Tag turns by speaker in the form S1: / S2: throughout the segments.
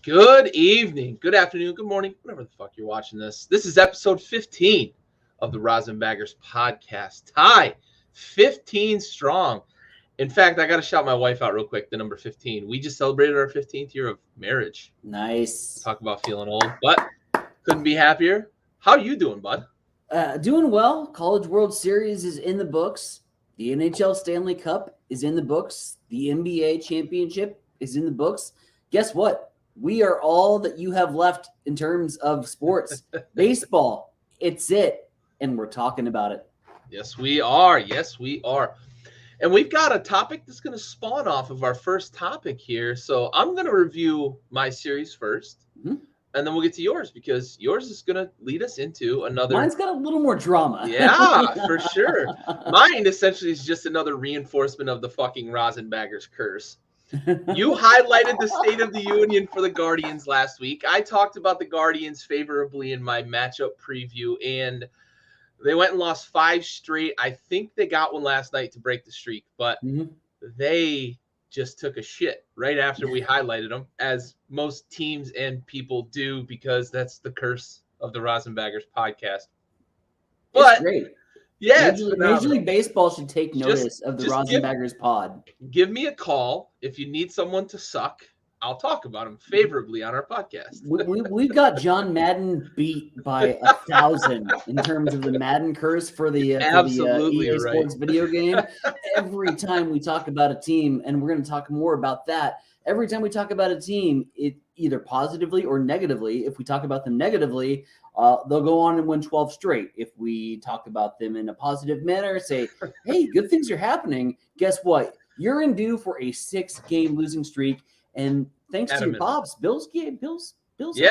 S1: Good evening, good afternoon, good morning, whatever the fuck you're watching this. This is episode 15 of the RosinBaggers podcast. Hi, 15 strong. In fact, I got to shout my wife out real quick, the number 15. We just celebrated our 15th year of marriage.
S2: Nice.
S1: Talk about feeling old, but couldn't be happier. How are you doing, bud?
S2: Doing well. College World Series is in the books. The NHL Stanley Cup is in the books. The NBA Championship is in the books. Guess what? We are all that you have left in terms of sports. Baseball, it's it. And we're talking about it.
S1: Yes, we are. Yes, we are. And we've got a topic that's going to spawn off of our first topic here. So I'm going to review my series first, and then we'll get to yours because yours is going to lead us into another.
S2: Mine's got a little more drama.
S1: Yeah, for sure. Mine essentially is just another reinforcement of the fucking RosinBaggers curse. You highlighted the State of the Union for the Guardians last week. I talked about the Guardians favorably in my matchup preview, and they went and lost 5 straight. I think they got one last night to break the streak, but they just took a shit right after we highlighted them, as most teams and people do, because that's the curse of the RosinBaggers podcast. But
S2: it's great.
S1: Yeah,
S2: Major League Baseball should take notice of the RosinBaggers pod.
S1: Give me a call if you need someone to suck. I'll talk about them favorably on our podcast.
S2: We've got John Madden beat by 1,000 in terms of the Madden curse for the EA Sports video game. Every time we talk about a team, and we're going to talk more about that, every time we talk about a team, it either positively or negatively. If we talk about them negatively, they'll go on and win 12 straight. If we talk about them in a positive manner, say, hey, good things are happening, guess what? You're in due for a 6-game losing streak. And thanks to your pops, Bills. Yeah,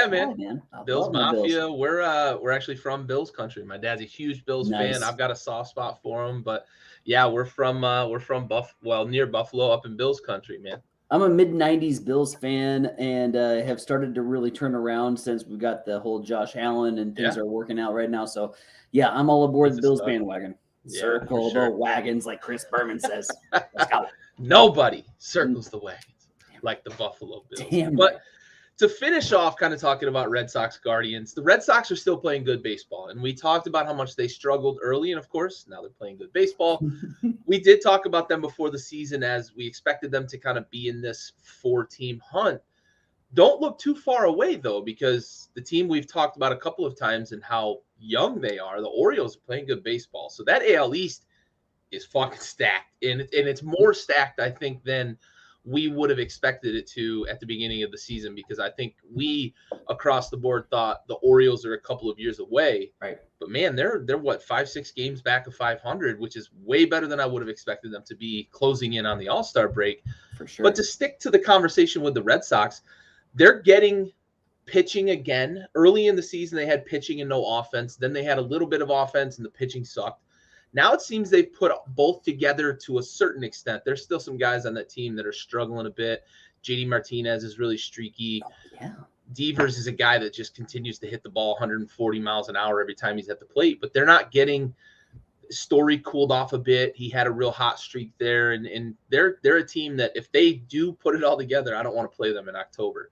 S2: man.
S1: Bills Mafia. Bills. We're actually from Bills country. My dad's a huge Bills fan. I've got a soft spot for him. But yeah, we're from near Buffalo, up in Bills country, man.
S2: I'm a mid-'90s Bills fan and have started to really turn around since we got the whole Josh Allen and things are working out right now. So yeah, I'm all aboard the Bills bandwagon. Circle the wagons, like Chris Berman says. Let's go.
S1: Nobody circles the wagons like the Buffalo Bills. But to finish off kind of talking about Red Sox Guardians, the Red Sox are still playing good baseball. And we talked about how much they struggled early. And of course, now they're playing good baseball. We did talk about them before the season as we expected them to kind of be in this 4-team hunt. Don't look too far away, though, because the team we've talked about a couple of times and how young they are, the Orioles are playing good baseball. So that AL East is fucking stacked. And it's more stacked, I think, than we would have expected it to at the beginning of the season, because I think we across the board thought the Orioles are a couple of years away.
S2: Right.
S1: But man, they're what, 5-6 games back of 500, which is way better than I would have expected them to be closing in on the All-Star break.
S2: For sure.
S1: But to stick to the conversation with the Red Sox, they're getting pitching again. Early in the season, they had pitching and no offense. Then they had a little bit of offense and the pitching sucked. Now it seems they've put both together to a certain extent. There's still some guys on that team that are struggling a bit. JD Martinez is really streaky. Devers is a guy that just continues to hit the ball 140 miles an hour every time he's at the plate, but they're not getting. Story cooled off a bit. He had a real hot streak there, and they're a team that if they do put it all together, I don't want to play them in October.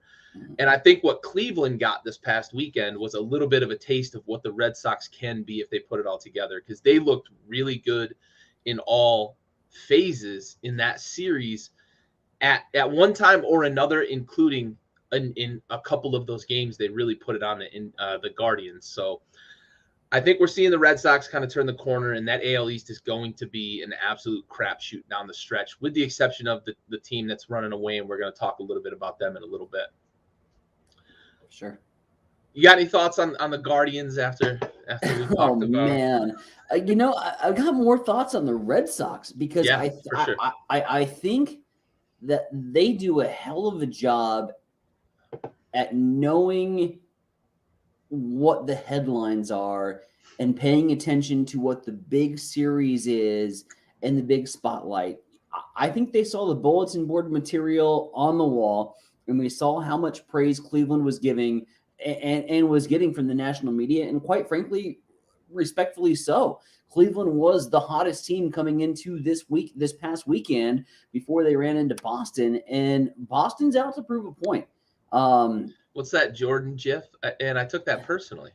S1: And I think what Cleveland got this past weekend was a little bit of a taste of what the Red Sox can be if they put it all together, because they looked really good in all phases in that series at one time or another, including in a couple of those games they really put it on in the Guardians. So I think we're seeing the Red Sox kind of turn the corner, and that AL East is going to be an absolute crapshoot down the stretch, with the exception of the team that's running away, and we're going to talk a little bit about them in a little bit.
S2: Sure.
S1: You got any thoughts on the Guardians after we talked about?
S2: Man, I've got more thoughts on the Red Sox because I think that they do a hell of a job at knowing what the headlines are and paying attention to what the big series is and the big spotlight. I think they saw the bulletin board material on the wall, and we saw how much praise Cleveland was giving and was getting from the national media, and quite frankly, respectfully so. Cleveland was the hottest team coming into this past weekend before they ran into Boston, and Boston's out to prove a point.
S1: What's that Jordan GIF? And I took that personally.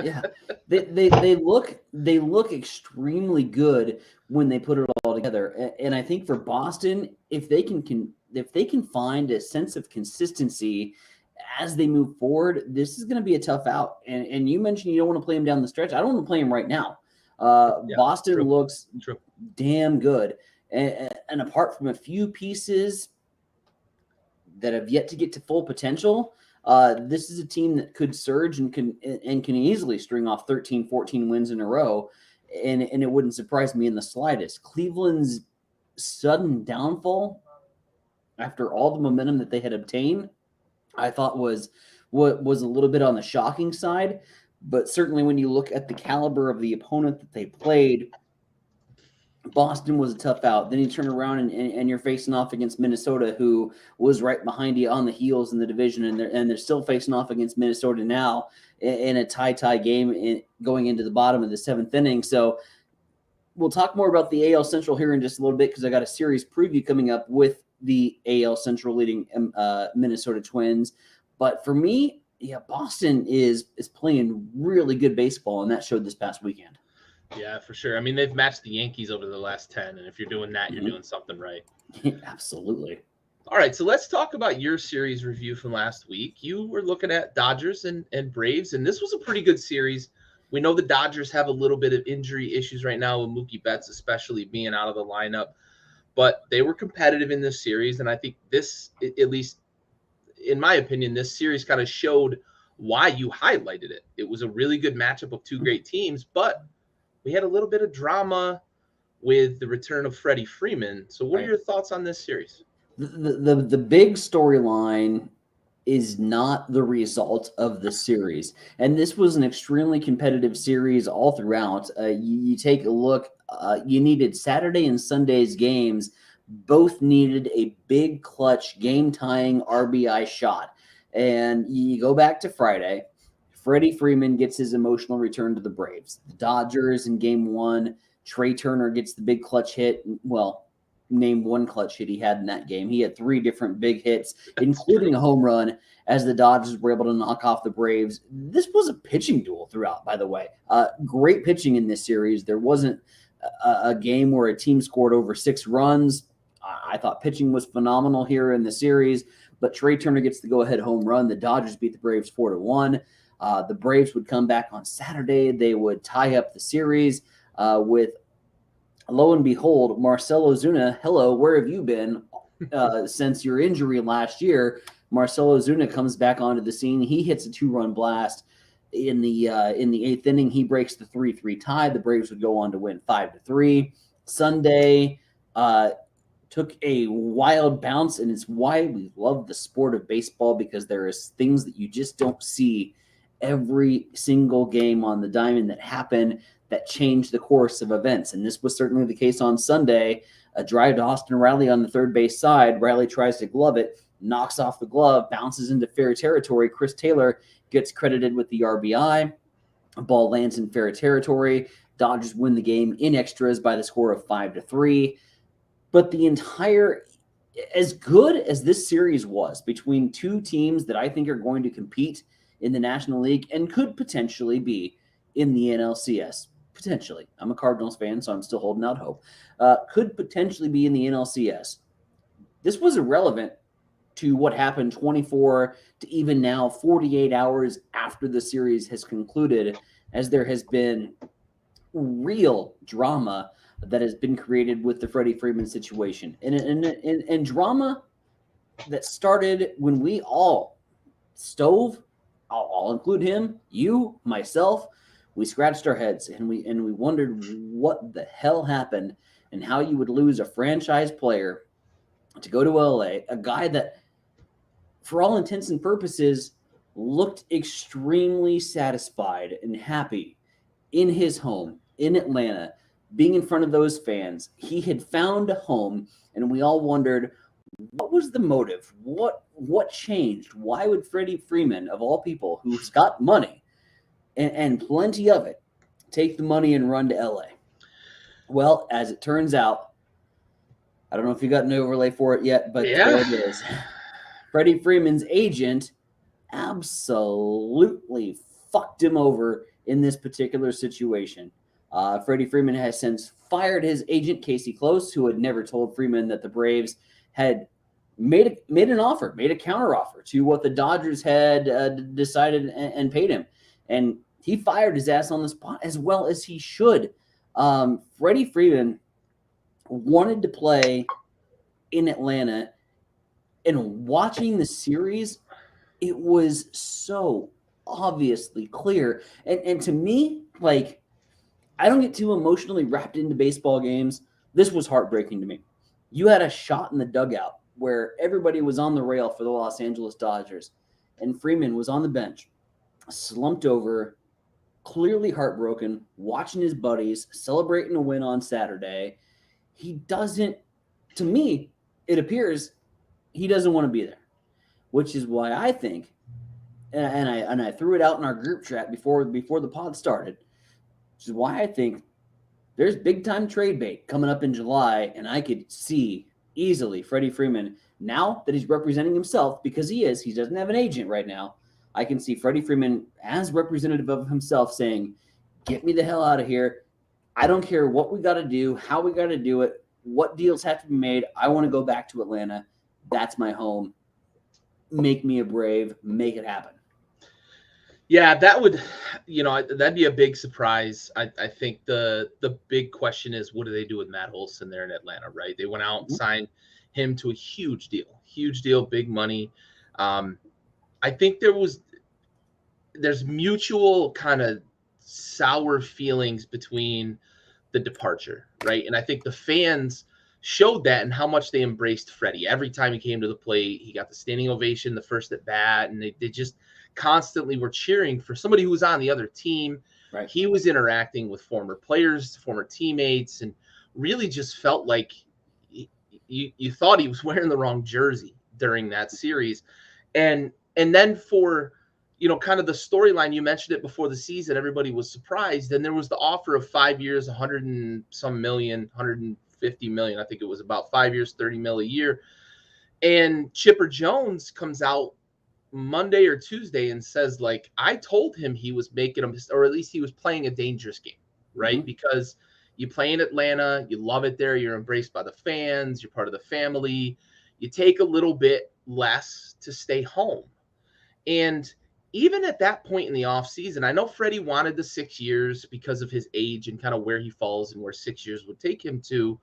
S2: Yeah, they look extremely good when they put it all together. And I think for Boston, if they can find a sense of consistency as they move forward, this is going to be a tough out. And you mentioned you don't want to play him down the stretch. I don't want to play him right now. Boston looks damn good, and apart from a few pieces that have yet to get to full potential, this is a team that could surge and can easily string off 13, 14 wins in a row, and it wouldn't surprise me in the slightest. Cleveland's sudden downfall after all the momentum that they had obtained, I thought was a little bit on the shocking side, but certainly when you look at the caliber of the opponent that they played, Boston was a tough out. Then you turn around and you're facing off against Minnesota, who was right behind you on the heels in the division, and they're still facing off against Minnesota now in a tie game going into the bottom of the seventh inning. So we'll talk more about the AL Central here in just a little bit because I got a series preview coming up with the AL Central leading Minnesota Twins. But for me, Boston is playing really good baseball, and that showed this past weekend.
S1: Yeah, for sure. I mean, they've matched the Yankees over the last 10, and if you're doing that, you're doing something right.
S2: Absolutely.
S1: All right, so let's talk about your series review from last week. You were looking at Dodgers and Braves, and this was a pretty good series. We know the Dodgers have a little bit of injury issues right now with Mookie Betts especially being out of the lineup, but they were competitive in this series, and I think this, at least in my opinion, this series kind of showed why you highlighted it. It was a really good matchup of two great teams, but we had a little bit of drama with the return of Freddie Freeman. So what are your thoughts on this series?
S2: The big storyline is not the result of the series. And this was an extremely competitive series all throughout. You take a look, you needed Saturday and Sunday's games. Both needed a big clutch game-tying RBI shot. And you go back to Friday, Freddie Freeman gets his emotional return to the Braves. The Dodgers in game one, Trey Turner gets the big clutch hit. Well, name one clutch hit he had in that game. He had three different big hits, including a home run, as the Dodgers were able to knock off the Braves. This was a pitching duel throughout, by the way. Great pitching in this series. There wasn't a game where a team scored over 6 runs. I thought pitching was phenomenal here in the series, but Trey Turner gets the go-ahead home run. The Dodgers beat the Braves 4-1. The Braves would come back on Saturday. They would tie up the series with, lo and behold, Marcell Ozuna. Hello, where have you been since your injury last year? Marcell Ozuna comes back onto the scene. He hits a 2-run blast in the 8th inning. He breaks the 3-3 tie. The Braves would go on to win 5-3. Sunday took a wild bounce, and it's why we love the sport of baseball, because there is things that you just don't see every single game on the diamond that happen that change the course of events. And this was certainly the case on Sunday. A drive to Austin Riley on the third base side. Riley tries to glove it, knocks off the glove, bounces into fair territory. Chris Taylor gets credited with the RBI. A ball lands in fair territory. Dodgers win the game in extras by the score of 5-3. But the entire, as good as this series was between two teams that I think are going to compete in the National League and could potentially be in the NLCS. Potentially. I'm a Cardinals fan, so I'm still holding out hope. Could potentially be in the NLCS. This was irrelevant to what happened 24 to even now 48 hours after the series has concluded, as there has been real drama that has been created with the Freddie Freeman situation. And drama that started when we all I'll include him, you, myself, we scratched our heads and we wondered what the hell happened and how you would lose a franchise player to go to LA, a guy that, for all intents and purposes, looked extremely satisfied and happy in his home in Atlanta, being in front of those fans. He had found a home, and we all wondered, what was the motive? What changed? Why would Freddie Freeman, of all people, who's got money and plenty of it, take the money and run to LA? Well, as it turns out, I don't know if you got an overlay for it yet, but there it is. Freddie Freeman's agent absolutely fucked him over in this particular situation. Freddie Freeman has since fired his agent, Casey Close, who had never told Freeman that the Braves had made an offer, made a counteroffer to what the Dodgers had decided and paid him. And he fired his ass on the spot, as well as he should. Freddie Freeman wanted to play in Atlanta, and watching the series, it was so obviously clear. And to me, like, I don't get too emotionally wrapped into baseball games. This was heartbreaking to me. You had a shot in the dugout where everybody was on the rail for the Los Angeles Dodgers, and Freeman was on the bench, slumped over, clearly heartbroken, watching his buddies celebrating a win on Saturday. He doesn't, to me, it appears he doesn't want to be there, which is why I think, and I threw it out in our group chat before the pod started, which is why I think there's big time trade bait coming up in July, and I could see easily Freddie Freeman, now that he's representing himself, because he doesn't have an agent right now. I can see Freddie Freeman as representative of himself saying, get me the hell out of here. I don't care what we got to do, how we got to do it, what deals have to be made. I want to go back to Atlanta. That's my home. Make me a Brave. Make it happen.
S1: Yeah, that would, that'd be a big surprise. I think the big question is, what do they do with Matt Olson there in Atlanta, right? They went out and signed him to a huge deal, big money. I think there's mutual kind of sour feelings between the departure, right? And I think the fans showed that and how much they embraced Freddie. Every time he came to the plate, he got the standing ovation, the first at bat, and they just constantly were cheering for somebody who was on the other team.
S2: Right.
S1: He was interacting with former players, former teammates, and really just felt like you thought he was wearing the wrong jersey during that series. And then for, kind of the storyline, you mentioned it before the season, everybody was surprised. And there was the offer of 5 years, 100 and some million, 150 million. I think it was about 5 years, 30 mil a year. And Chipper Jones comes out Monday or Tuesday and says, like, I told him he was making or at least he was playing a dangerous game, right? Mm-hmm. Because you play in Atlanta, you love it there, you're embraced by the fans, you're part of the family. You take a little bit less to stay home. And even at that point in the offseason, I know Freddie wanted the 6 years because of his age and kind of where he falls and where 6 years would take him to.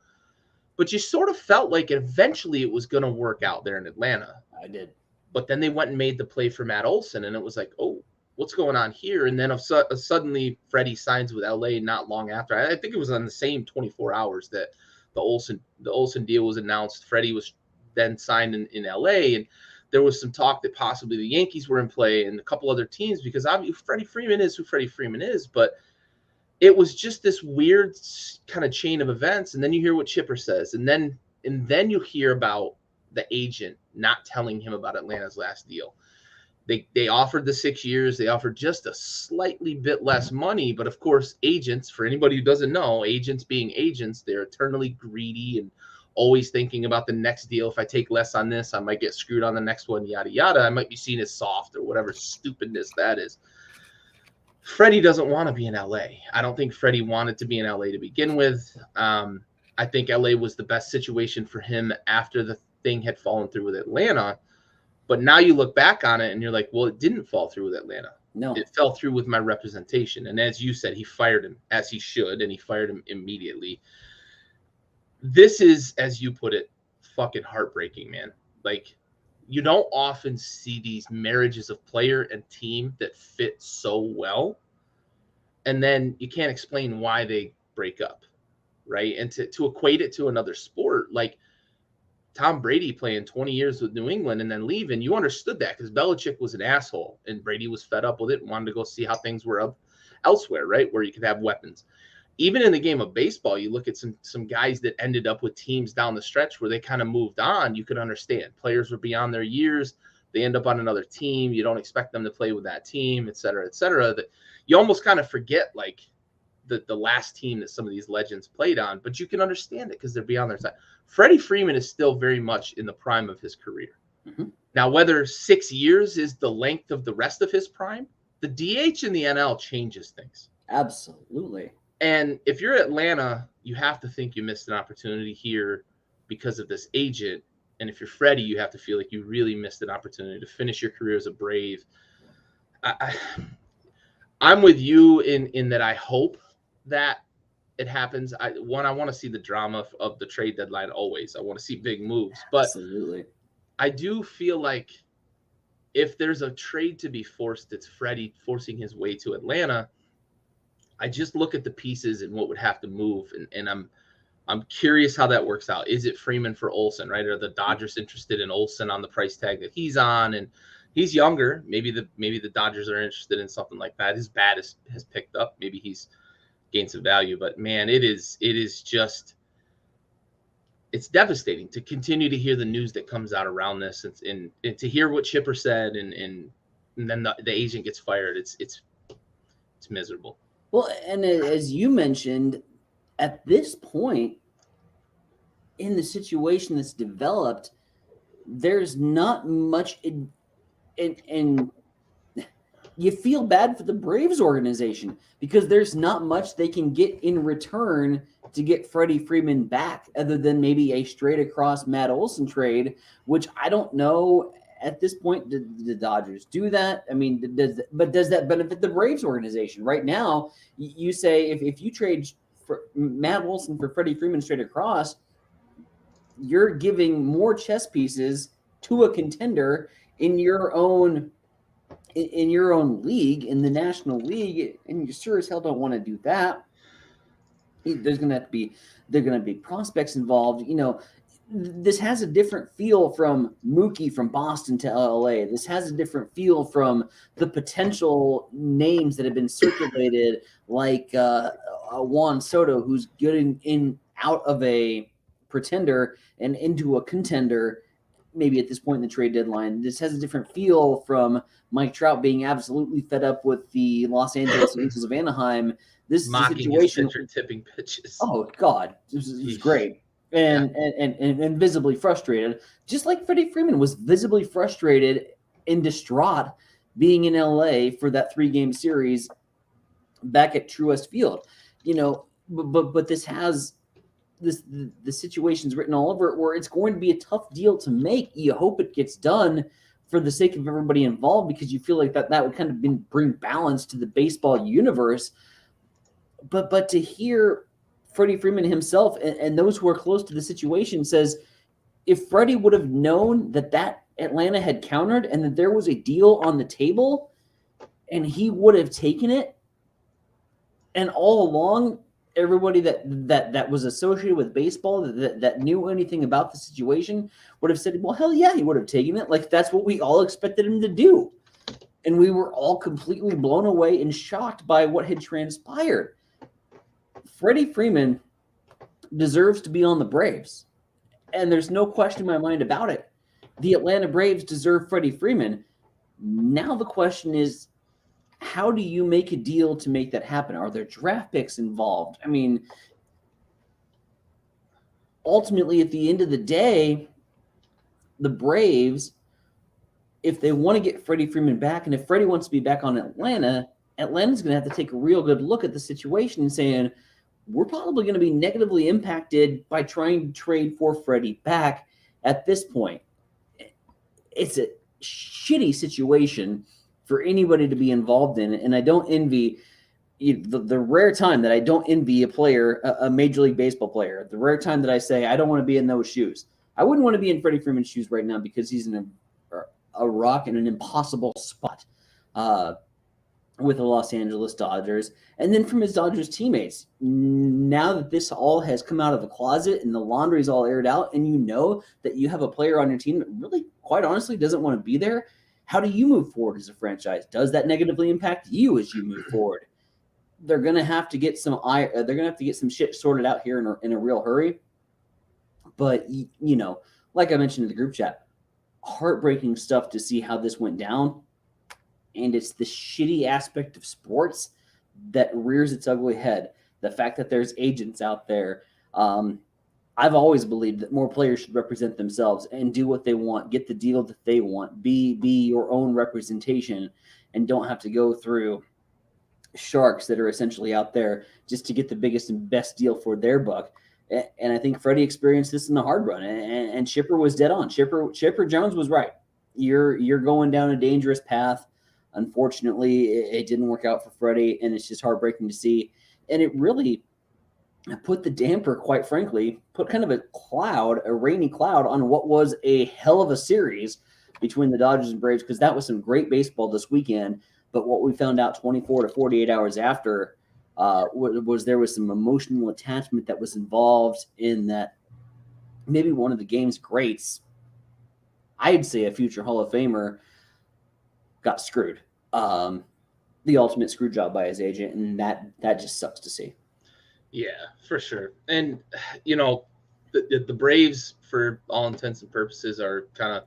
S1: But you sort of felt like eventually it was going to work out there in Atlanta.
S2: I did.
S1: But then they went and made the play for Matt Olson, and it was like, oh, what's going on here? And then suddenly Freddie signs with LA not long after. I think it was on the same 24 hours that the Olson deal was announced. Freddie was then signed in LA, and there was some talk that possibly the Yankees were in play and a couple other teams, because obviously Freddie Freeman is who Freddie Freeman is. But it was just this weird kind of chain of events. And then you hear what Chipper says, and then you hear about the agent not telling him about Atlanta's last deal. They offered the 6 years. They offered just a slightly bit less money. But of course, agents, for anybody who doesn't know, agents being agents, they're eternally greedy and always thinking about the next deal. If I take less on this, I might get screwed on the next one, yada, yada. I might be seen as soft or whatever stupidness that is. Freddie doesn't want to be in LA. I don't think Freddie wanted to be in LA to begin with. I think LA was the best situation for him after the thing had fallen through with Atlanta. But now you look back on it and you're like, well, it didn't fall through with Atlanta.
S2: No,
S1: it fell through with my representation. And as you said, he fired him, as he should, and he fired him immediately. This is, as you put it, fucking heartbreaking, man. Like, you don't often see these marriages of player and team that fit so well, and then you can't explain why they break up, right? And to equate it to another sport, like Tom Brady playing 20 years with New England and then leaving, you understood that because Belichick was an asshole and Brady was fed up with it and wanted to go see how things were up elsewhere, right, where you could have weapons. Even in the game of baseball, you look at some guys that ended up with teams down the stretch where they kind of moved on. You could understand. Players were beyond their years. They end up on another team. You don't expect them to play with that team, et cetera, et cetera. That you almost kind of forget, like, the last team that some of these legends played on, but you can understand it because they're beyond their time. Freddie Freeman is still very much in the prime of his career.
S2: Mm-hmm.
S1: Now, whether 6 years is the length of the rest of his prime, the DH in the NL changes things.
S2: Absolutely.
S1: And if you're Atlanta, you have to think you missed an opportunity here because of this agent. And if you're Freddie, you have to feel like you really missed an opportunity to finish your career as a Brave. I'm with you in that I hope that it happens. I want to see the drama of the trade deadline always. I want to see big moves. But
S2: absolutely,
S1: I do feel like if there's a trade to be forced, it's Freddie forcing his way to Atlanta. I just look at the pieces and what would have to move, and I'm curious how that works out. Is it Freeman for Olsen, right? Are the Dodgers interested in Olsen on the price tag that he's on? And he's younger. Maybe the Dodgers are interested in something like that. His bat has picked up. Maybe he's gained some value. But man, it is just it's devastating to continue to hear the news that comes out around this, and to hear what Chipper said, and then the agent gets fired. It's miserable.
S2: Well, and as you mentioned, at this point in the situation that's developed, there's not much and you feel bad for the Braves organization because there's not much they can get in return to get Freddie Freeman back other than maybe a straight across Matt Olson trade, which I don't know at this point. Did the Dodgers do that? I mean, does that benefit the Braves organization? Right now, you say if you trade for Matt Olson for Freddie Freeman straight across, you're giving more chess pieces to a contender in your own league, in the National League, and you sure as hell don't want to do that. There's going to be prospects involved. You know, this has a different feel from Mookie from Boston to LA. This has a different feel from the potential names that have been circulated, like Juan Soto, who's getting in out of a pretender and into a contender. Maybe at this point in the trade deadline, this has a different feel from Mike Trout being absolutely fed up with the Los Angeles Angels of Anaheim. This is a situation
S1: tipping pitches.
S2: Oh God, this is great, and visibly frustrated, just like Freddie Freeman was visibly frustrated and distraught being in LA for that 3-game series back at Truist Field. You know, but this has. The situation's written all over it where it's going to be a tough deal to make. You hope it gets done for the sake of everybody involved because you feel like that would kind of bring balance to the baseball universe. But to hear Freddie Freeman himself and those who are close to the situation says, if Freddie would have known that Atlanta had countered and that there was a deal on the table and he would have taken it, and all along everybody that was associated with baseball that knew anything about the situation would have said, well, hell yeah, he would have taken it. Like, that's what we all expected him to do. And we were all completely blown away and shocked by what had transpired. Freddie Freeman deserves to be on the Braves. And there's no question in my mind about it. The Atlanta Braves deserve Freddie Freeman. Now the question is, how do you make a deal to make that happen? Are there draft picks involved? I mean, ultimately, at the end of the day, the Braves, if they want to get Freddie Freeman back, and if Freddie wants to be back on Atlanta, Atlanta's going to have to take a real good look at the situation and saying, we're probably going to be negatively impacted by trying to trade for Freddie back at this point. It's a shitty situation for anybody to be involved in, and I don't envy the rare time that I don't envy a player, a Major League Baseball player, the rare time that I say I don't want to be in those shoes. I wouldn't want to be in Freddie Freeman's shoes right now because he's in a rock in an impossible spot with the Los Angeles Dodgers. And then from his Dodgers teammates, now that this all has come out of the closet and the laundry's all aired out, and you know that you have a player on your team that really, quite honestly, doesn't want to be there, how do you move forward as a franchise? Does that negatively impact you as you move forward? They're going to have to get some shit sorted out here in a real hurry. But, you know, like I mentioned in the group chat, heartbreaking stuff to see how this went down. And it's the shitty aspect of sports that rears its ugly head. The fact that there's agents out there I've always believed that more players should represent themselves and do what they want, get the deal that they want, be your own representation, and don't have to go through sharks that are essentially out there just to get the biggest and best deal for their buck. And I think Freddie experienced this in the hard run, and Chipper was dead on. Chipper Jones was right. You're going down a dangerous path. Unfortunately, it didn't work out for Freddie, and it's just heartbreaking to see. And it really put the damper, quite frankly, put kind of a rainy cloud on what was a hell of a series between the Dodgers and Braves, because that was some great baseball this weekend. But what we found out 24 to 48 hours after was there was some emotional attachment that was involved in that. Maybe one of the game's greats, I'd say a future Hall of Famer, got screwed. The ultimate screw job by his agent, and that just sucks to see.
S1: Yeah, for sure. And, the Braves, for all intents and purposes, are kind of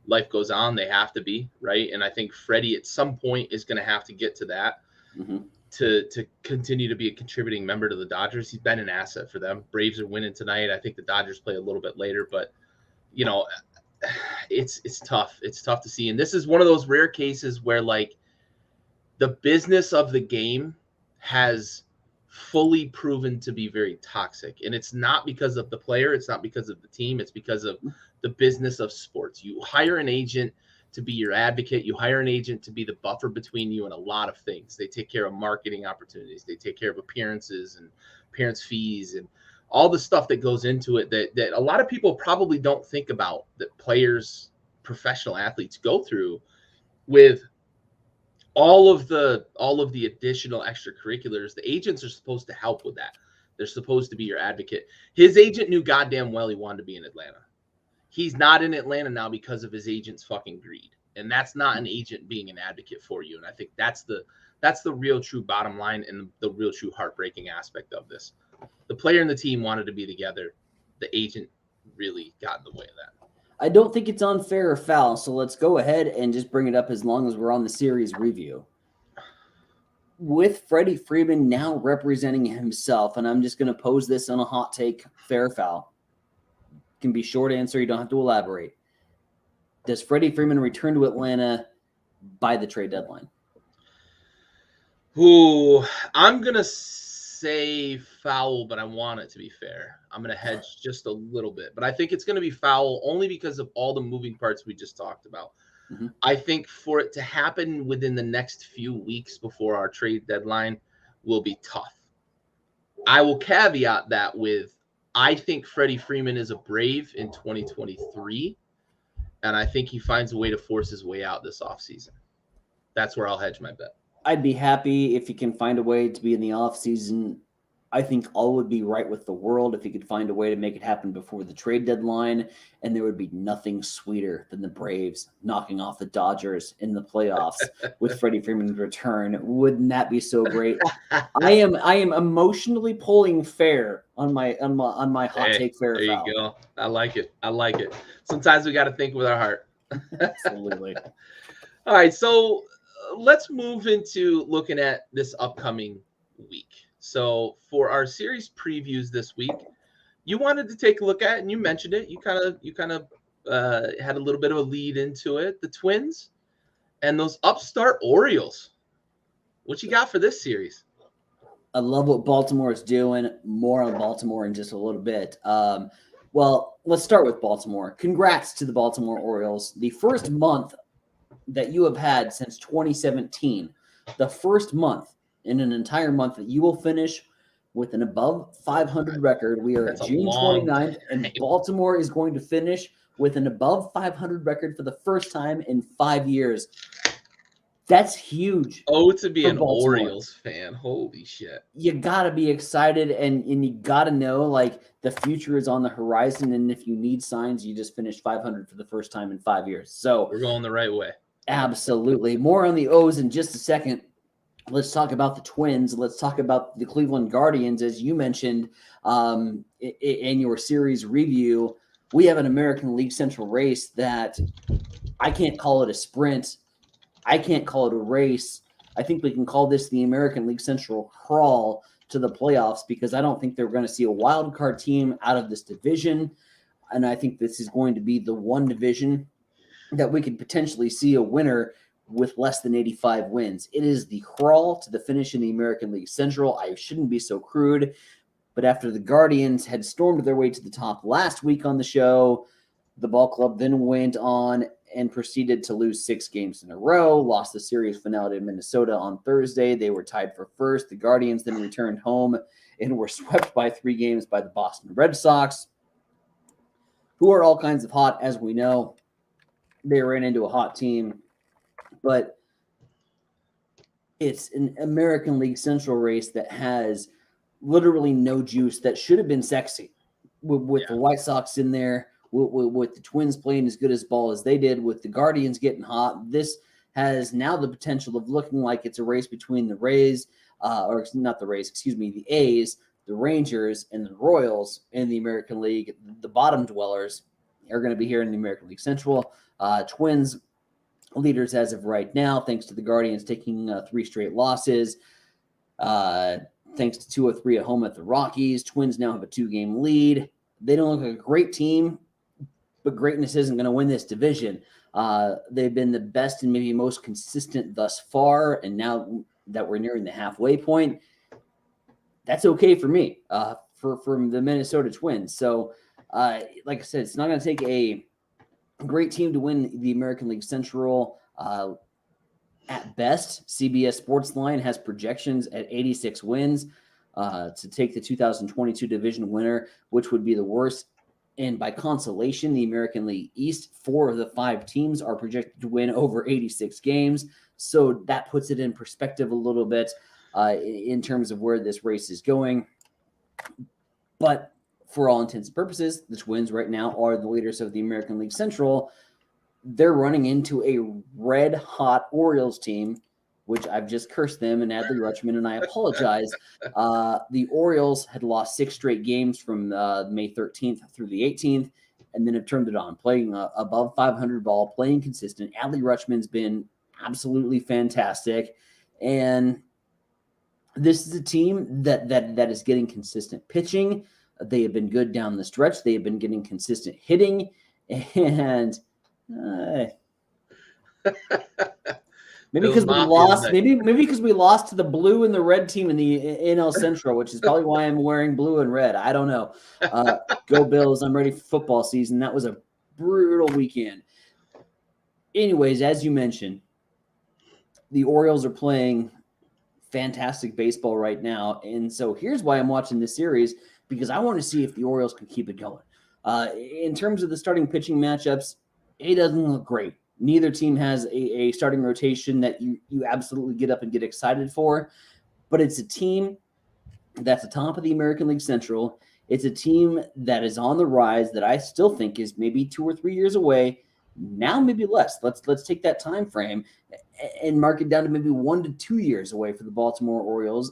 S1: life goes on. They have to be, right? And I think Freddie at some point is going to have to get to that to continue to be a contributing member to the Dodgers. He's been an asset for them. Braves are winning tonight. I think the Dodgers play a little bit later, but, it's tough. It's tough to see. And this is one of those rare cases where, like, the business of the game has fully proven to be very toxic. And it's not because of the player. It's not because of the team. It's because of the business of sports. You hire an agent to be your advocate. You hire an agent to be the buffer between you and a lot of things. They take care of marketing opportunities. They take care of appearances and appearance fees and all the stuff that goes into it that a lot of people probably don't think about, that players, professional athletes go through with all of the additional extracurriculars. The agents are supposed to help with that. They're supposed to be your advocate. His agent knew goddamn well he wanted to be in Atlanta. He's not in Atlanta now because of his agent's fucking greed. And that's not an agent being an advocate for you. And I think that's the real true bottom line and the real true heartbreaking aspect of this. The player and the team wanted to be together. The agent really got in the way of that.
S2: I don't think it's unfair or foul, so let's go ahead and just bring it up as long as we're on the series review. With Freddie Freeman now representing himself, and I'm just going to pose this on a hot take, fair or foul. Can be short answer, you don't have to elaborate. Does Freddie Freeman return to Atlanta by the trade deadline?
S1: Ooh, I'm going to say foul, but I want it to be fair. I'm going to hedge just a little bit, but I think it's going to be foul only because of all the moving parts we just talked about. I think for it to happen within the next few weeks before our trade deadline will be tough. I will caveat that with, I think Freddie Freeman is a Brave in 2023, and I think he finds a way to force his way out this offseason. That's where I'll hedge my bet.
S2: I'd be happy if he can find a way to be in the offseason. I think all would be right with the world if he could find a way to make it happen before the trade deadline, and there would be nothing sweeter than the Braves knocking off the Dodgers in the playoffs with Freddie Freeman's return. Wouldn't that be so great? I am emotionally pulling fair on my hot take fair.
S1: There foul. You go. I like it. Sometimes we got to think with our heart.
S2: Absolutely.
S1: All right, so let's move into looking at this upcoming week. So for our series previews this week, you wanted to take a look at, and you mentioned it. You kind of had a little bit of a lead into it. The Twins and those upstart Orioles. What you got for this series?
S2: I love what Baltimore is doing. More on Baltimore in just a little bit. Well, let's start with Baltimore. Congrats to the Baltimore Orioles. The first month that you have had since 2017, the first month in an entire month that you will finish with an above 500 record. We are at June 29th, and Baltimore is going to finish with an above 500 record for the first time in 5 years. That's huge.
S1: Oh, to be an Baltimore Orioles fan. Holy shit.
S2: You got to be excited, and you got to know, like, the future is on the horizon, and if you need signs, you just finished 500 for the first time in 5 years. So
S1: we're going the right way.
S2: Absolutely. More on the O's in just a second. Let's talk about the Twins. Let's talk about the Cleveland Guardians. As you mentioned in your series review, we have an American League Central race that I can't call it a sprint. I can't call it a race. I think we can call this the American League Central crawl to the playoffs, because I don't think they're going to see a wild card team out of this division. And I think this is going to be the one division that we could potentially see a winner with less than 85 wins. It is the crawl to the finish in the American League Central. I shouldn't be so crude, but after the Guardians had stormed their way to the top last week on the show, the ball club then went on and proceeded to lose 6 games in a row, lost the series finale to Minnesota on Thursday. They were tied for first. The Guardians then returned home and were swept by 3 games by the Boston Red Sox, who are all kinds of hot, as we know. They ran into a hot team, but it's an American League Central race that has literally no juice, that should have been sexy with the White Sox in there, with the Twins playing as good as ball as they did, with the Guardians getting hot. This has now the potential of looking like it's a race between the Rays, or not the Rays, excuse me, the A's, the Rangers, and the Royals in the American League. The bottom dwellers are going to be here in the American League Central. Twins leaders as of right now, thanks to the Guardians taking 3 straight losses. Thanks to 2 or 3 at home at the Rockies. Twins now have a 2-game lead. They don't look like a great team, but greatness isn't going to win this division. They've been the best and maybe most consistent thus far, and now that we're nearing the halfway point, that's okay for me, from the Minnesota Twins. So, like I said, it's not going to take a great team to win the American League Central. At best, CBS Sportsline has projections at 86 wins to take the 2022 division winner, which would be the worst. And by consolation, the American League East, 4 of the 5 teams are projected to win over 86 games. So that puts it in perspective a little bit in terms of where this race is going. But for all intents and purposes, the Twins right now are the leaders of the American League Central. They're running into a red-hot Orioles team, which I've just cursed them and Adley Rutschman, and I apologize. The Orioles had lost 6 straight games from May 13th through the 18th, and then have turned it on, playing above 500 ball, playing consistent. Adley Rutschman's been absolutely fantastic, and this is a team that is getting consistent pitching. They have been good down the stretch. They have been getting consistent hitting, and maybe because we lost. Maybe because we lost to the blue and the red team in the NL Central, which is probably why I'm wearing blue and red. I don't know. Go Bills! I'm ready for football season. That was a brutal weekend. Anyways, as you mentioned, the Orioles are playing fantastic baseball right now, and so here's why I'm watching this series, because I want to see if the Orioles can keep it going. In terms of the starting pitching matchups, it doesn't look great. Neither team has a starting rotation that you absolutely get up and get excited for, but it's a team that's atop of the American League Central. It's a team that is on the rise that I still think is maybe 2 or 3 years away. Now maybe less. Let's take that time frame and mark it down to maybe 1 to 2 years away for the Baltimore Orioles.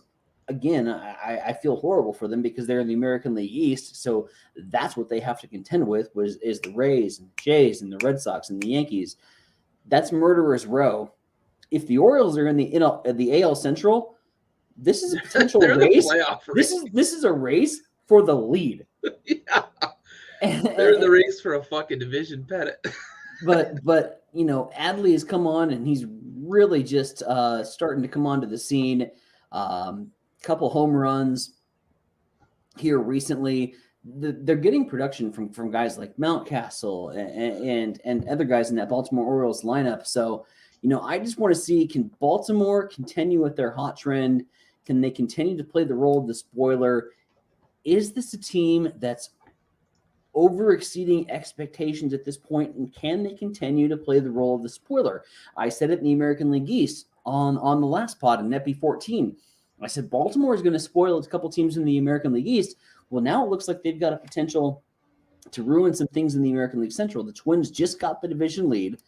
S2: Again, I feel horrible for them because they're in the American League East, so that's what they have to contend with is the Rays and the Jays and the Red Sox and the Yankees. That's murderer's row. If the Orioles are in the AL Central, this is a potential race. This is a race for the lead.
S1: Yeah, they're in the race for a fucking division pennant.
S2: but you know, Adley has come on and he's really just starting to come onto the scene. Couple home runs here recently. They're getting production from guys like Mountcastle and other guys in that Baltimore Orioles lineup. So, you know, I just want to see, can Baltimore continue with their hot trend? Can they continue to play the role of the spoiler? Is this a team that's over exceeding expectations at this point, and can they continue to play the role of the spoiler? I said it in the American League East on the last pod in Ep.15. I said Baltimore is going to spoil its couple teams in the American League East. Well, now it looks like they've got a potential to ruin some things in the American League Central. The Twins just got the division lead.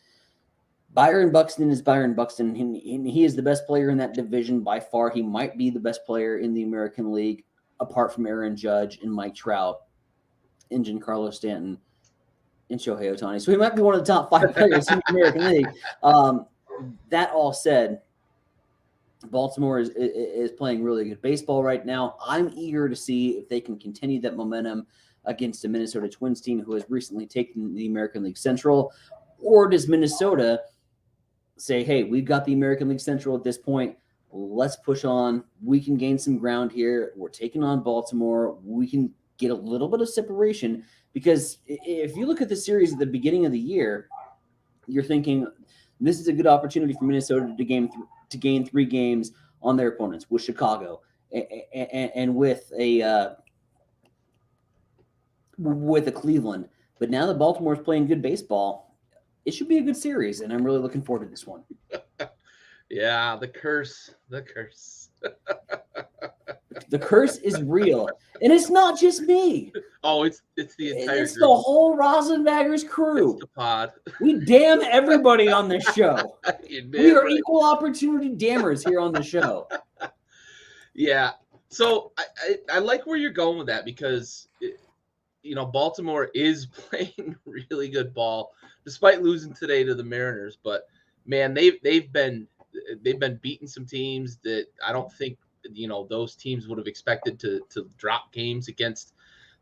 S2: Byron Buxton is Byron Buxton. He is the best player in that division by far. He might be the best player in the American League, apart from Aaron Judge and Mike Trout and Giancarlo Stanton and Shohei Ohtani. So he might be one of the top 5 players in the American League. That all said, Baltimore is playing really good baseball right now. I'm eager to see if they can continue that momentum against a Minnesota Twins team who has recently taken the American League Central, or does Minnesota say, hey, we've got the American League Central at this point. Let's push on. We can gain some ground here. We're taking on Baltimore. We can get a little bit of separation, because if you look at the series at the beginning of the year, you're thinking this is a good opportunity for Minnesota to gain 3 games on their opponents with Chicago and with a Cleveland. But now that Baltimore's playing good baseball, it should be a good series, and I'm really looking forward to this one.
S1: Yeah, the curse.
S2: The curse is real, and it's not just me.
S1: Oh, it's the entire
S2: It's
S1: group.
S2: the whole RosinBaggers crew.
S1: It's the pod.
S2: We damn everybody on this show. We are
S1: right.
S2: equal opportunity dammers here on the show.
S1: Yeah. So I like where you're going with that, because Baltimore is playing really good ball despite losing today to the Mariners. But man, they've been beating some teams that I don't think those teams would have expected to drop games against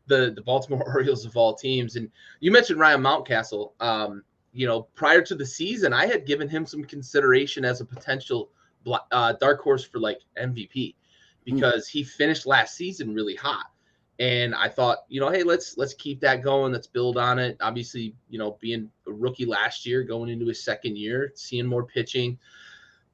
S1: the Baltimore Orioles of all teams. And you mentioned Ryan Mountcastle. Prior to the season, I had given him some consideration as a potential dark horse for like MVP, because he finished last season really hot. And I thought, hey, let's keep that going. Let's build on it. Obviously, being a rookie last year, going into his second year, seeing more pitching.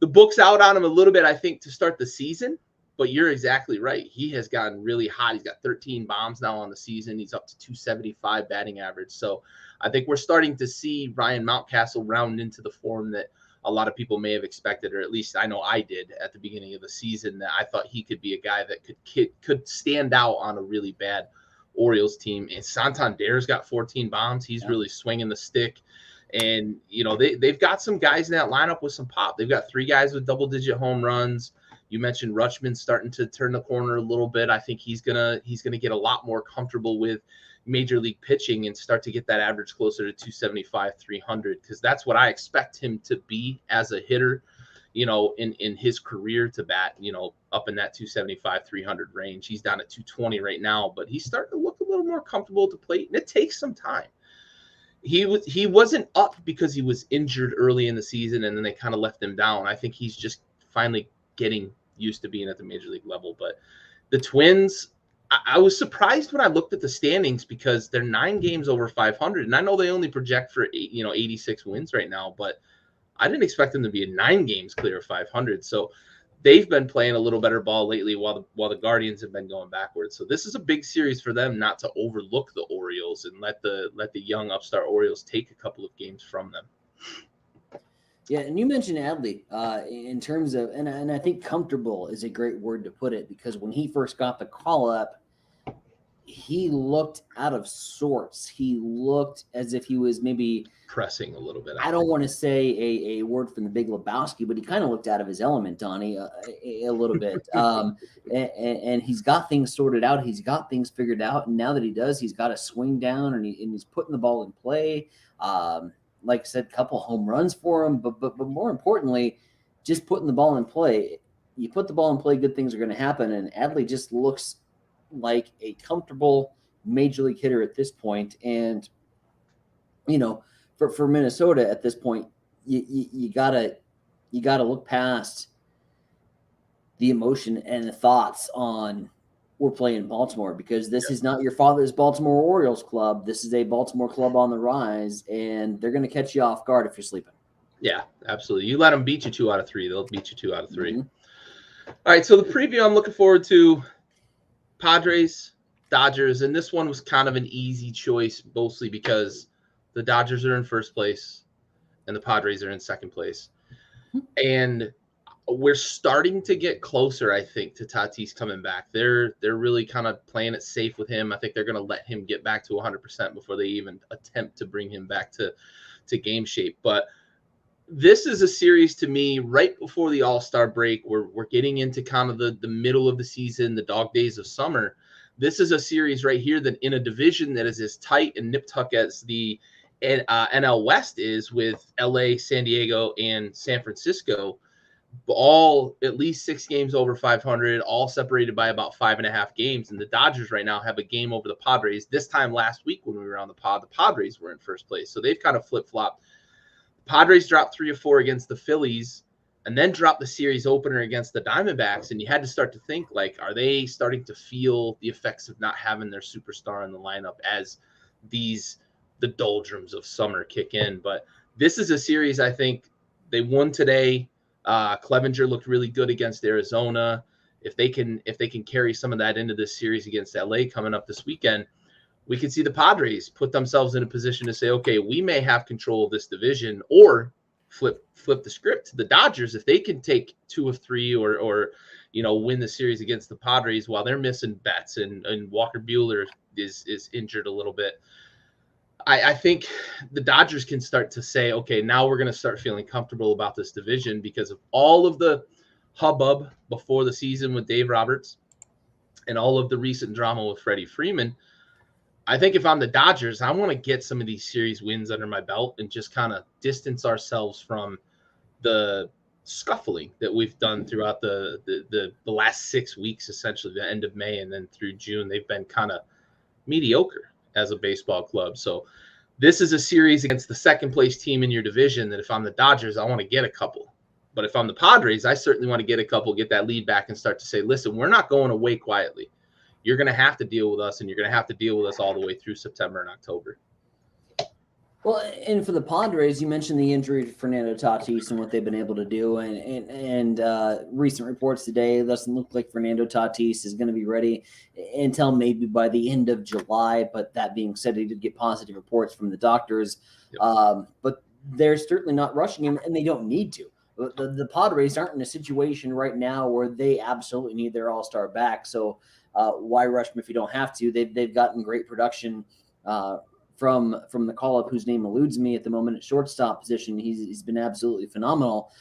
S1: The book's out on him a little bit, I think, to start the season. But you're exactly right. He has gotten really hot. He's got 13 bombs now on the season. He's up to 275 batting average. So I think we're starting to see Ryan Mountcastle round into the form that a lot of people may have expected, or at least I know I did at the beginning of the season, that I thought he could be a guy that could stand out on a really bad Orioles team. And Santander's got 14 bombs. He's really swinging the stick. And, they've got some guys in that lineup with some pop. They've got 3 guys with double-digit home runs. You mentioned Rutschman starting to turn the corner a little bit. I think he's gonna get a lot more comfortable with major league pitching and start to get that average closer to 275, 300, because that's what I expect him to be as a hitter, in his career, to bat, up in that 275, 300 range. He's down at 220 right now, but he's starting to look a little more comfortable at the plate, and it takes some time. He wasn't up because he was injured early in the season and then they kind of left him down. I think he's just finally getting used to being at the major league level. But the Twins, I was surprised when I looked at the standings, because they're 9 games over 500, and I know they only project for 86 wins right now, but I didn't expect them to be 9 games clear of 500. So they've been playing a little better ball lately, while the Guardians have been going backwards. So this is a big series for them, not to overlook the Orioles and let the young upstart Orioles take a couple of games from them.
S2: Yeah, and you mentioned Adley in terms of, and I think comfortable is a great word to put it, because when he first got the call up, he looked out of sorts. He looked as if he was maybe
S1: pressing a little bit.
S2: I don't want to say a word from the Big Lebowski, but he kind of looked out of his element, Donnie, a little bit. And he's got things sorted out. He's got things figured out. And now that he does, he's got a swing down, and he's putting the ball in play. Like I said, a couple home runs for him, but more importantly, just putting the ball in play. You put the ball in play, good things are going to happen. And Adley just looks like a comfortable major league hitter at this point. And, for Minnesota at this point, you gotta look past the emotion and the thoughts on we're playing Baltimore, because this is not your father's Baltimore Orioles club. This is a Baltimore club on the rise, and they're going to catch you off guard if you're sleeping.
S1: Yeah, absolutely. You let them beat you 2 out of 3. They'll beat you 2 out of 3. Mm-hmm. All right, so the preview I'm looking forward to, Padres, Dodgers, and this one was kind of an easy choice, mostly because the Dodgers are in first place and the Padres are in second place. Mm-hmm. And we're starting to get closer, I think, to Tatis coming back. They're really kind of playing it safe with him. I think they're going to let him get back to 100% before they even attempt to bring him back to game shape. But this is a series, to me, right before the All-Star break. We're getting into kind of the middle of the season, the dog days of summer. This is a series right here that in a division that is as tight and nip-tuck as the NL West is, with LA, San Diego, and San Francisco. all at least 6 games over 500, all separated by about 5.5 games. And the Dodgers right now have a game over the Padres. This time last week when we were on the pod, the Padres were in first place. So they've kind of flip-flopped. The Padres dropped 3 or 4 against the Phillies and then dropped the series opener against the Diamondbacks. And you had to start to think, like, are they starting to feel the effects of not having their superstar in the lineup as the doldrums of summer kick in? But this is a series, I think they won today. Clevenger looked really good against Arizona. If they can carry some of that into this series against LA coming up this weekend, we could see the Padres put themselves in a position to say, okay, we may have control of this division, or flip the script to the Dodgers if they can take 2 of 3 or win the series against the Padres while they're missing Betts and Walker Buehler is injured a little bit. I think the Dodgers can start to say, okay, now we're going to start feeling comfortable about this division because of all of the hubbub before the season with Dave Roberts and all of the recent drama with Freddie Freeman. I think if I'm the Dodgers, I want to get some of these series wins under my belt and just kind of distance ourselves from the scuffling that we've done throughout the last 6 weeks, essentially the end of May and then through June. They've been kind of mediocre as a baseball club. So this is a series against the second place team in your division that if I'm the Dodgers, I want to get a couple. But if I'm the Padres, I certainly want to get a couple, get that lead back and start to say, listen, we're not going away quietly. You're going to have to deal with us, and you're going to have to deal with us all the way through September and October.
S2: Well, and for the Padres, you mentioned the injury to Fernando Tatis and what they've been able to do. And recent reports today doesn't look like Fernando Tatis is going to be ready until maybe by the end of July. But that being said, he did get positive reports from the doctors. Yep. But they're certainly not rushing him, and they don't need to. The Padres aren't in a situation right now where they absolutely need their all-star back. So why rush him if you don't have to? They've gotten great production from the call-up, whose name eludes me at the moment at shortstop position. He's been absolutely phenomenal.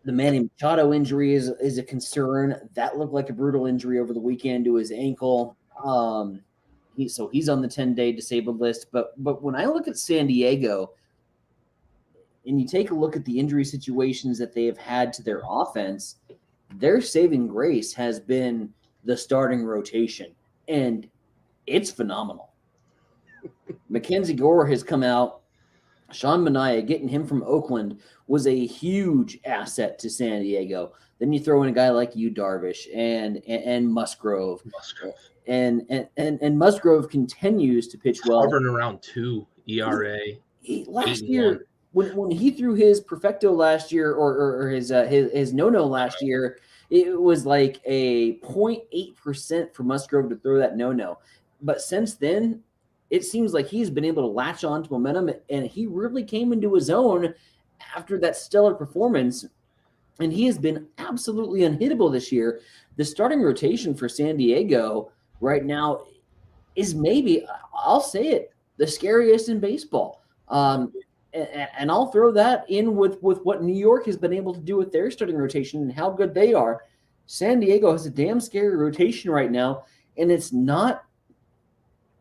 S2: The Manny Machado injury is a concern. That looked like a brutal injury over the weekend to his ankle. He's on the 10-day disabled list. But when I look at San Diego, and you take a look at the injury situations that they have had to their offense, their saving grace has been the starting rotation, and it's phenomenal. Mackenzie Gore has come out. Sean Manaea, getting him from Oakland, was a huge asset to San Diego. Then you throw in a guy like Yu Darvish and Musgrove. And Musgrove continues to pitch well.
S1: Hovering around 2 ERA.
S2: Last year, when he threw his perfecto last year or his no-no last year, it was like a 0.8% for Musgrove to throw that no-no. But since then, it seems like he's been able to latch on to momentum, and he really came into his own after that stellar performance, and he has been absolutely unhittable this year. The starting rotation for San Diego right now is maybe, I'll say it, the scariest in baseball. And I'll throw that in with what New York has been able to do with their starting rotation and how good they are. San Diego has a damn scary rotation right now, and it's not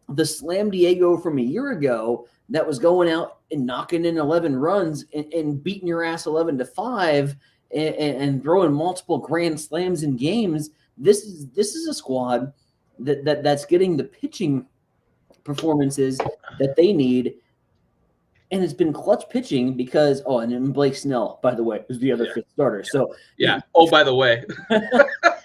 S2: the Slam Diego from a year ago that was going out and knocking in 11 runs and beating your ass 11-5 and throwing multiple grand slams in games. This is a squad that's getting the pitching performances that they need. And it's been clutch pitching because, and then Blake Snell, by the way, is the other fifth starter. So
S1: yeah. Oh, by the way.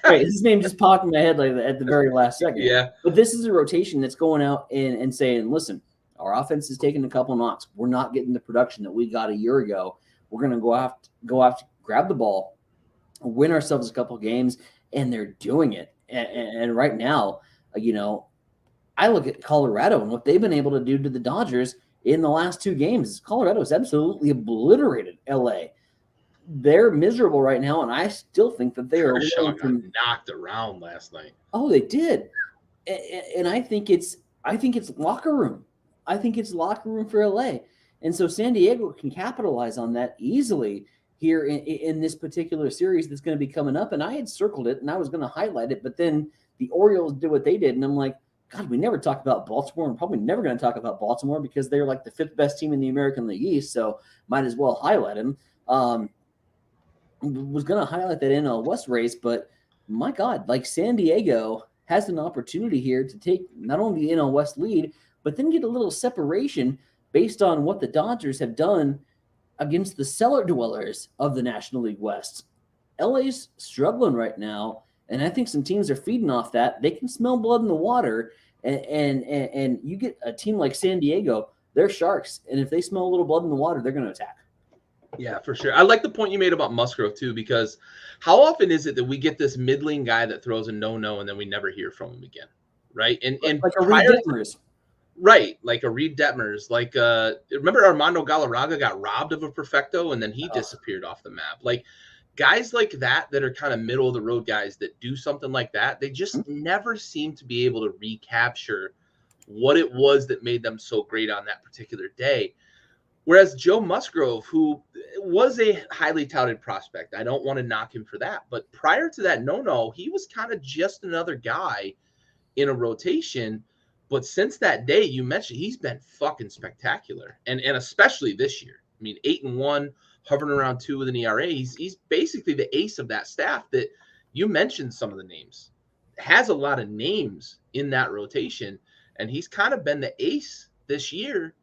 S2: Right, his name just popped in my head like at the very last second.
S1: Yeah.
S2: But this is a rotation that's going out and saying, listen, our offense is taking a couple knocks. We're not getting the production that we got a year ago. We're going to go out, grab the ball, win ourselves a couple games, and they're doing it. And right now, I look at Colorado and what they've been able to do to the Dodgers in the last 2 games. Colorado has absolutely obliterated LA. They're miserable right now, and I still think that they are
S1: knocked around last night.
S2: Oh, they did, and I think it's locker room. I think it's locker room for LA, and so San Diego can capitalize on that easily here in this particular series that's going to be coming up. And I had circled it, and I was going to highlight it, but then the Orioles did what they did, and I'm like, God, we never talked about Baltimore. I'm probably never going to talk about Baltimore because they're like the 5th best team in the American League East, so might as well highlight them. was going to highlight that NL West race, but my God, like San Diego has an opportunity here to take not only the NL West lead, but then get a little separation based on what the Dodgers have done against the cellar dwellers of the National League West. LA's struggling right now, and I think some teams are feeding off that. They can smell blood in the water, and you get a team like San Diego, they're sharks, and if they smell a little blood in the water, they're going to attack.
S1: Yeah, for sure. I like the point you made about Musgrove too, because how often is it that we get this middling guy that throws a no-no and then we never hear from him again, right? And
S2: like a Reed Detmers.
S1: Right, like a Reed Detmers. Like remember Armando Galarraga got robbed of a perfecto and then he disappeared off the map. Like guys like that are kind of middle of the road guys that do something like that, they just never seem to be able to recapture what it was that made them so great on that particular day. Whereas Joe Musgrove, who was a highly touted prospect, I don't want to knock him for that, but prior to that no, he was kind of just another guy in a rotation. But since that day, you mentioned, he's been fucking spectacular, and especially this year. I mean, 8-1, hovering around 2 with an ERA. He's basically the ace of that staff. That you mentioned some of the names, has a lot of names in that rotation, and he's kind of been the ace this year.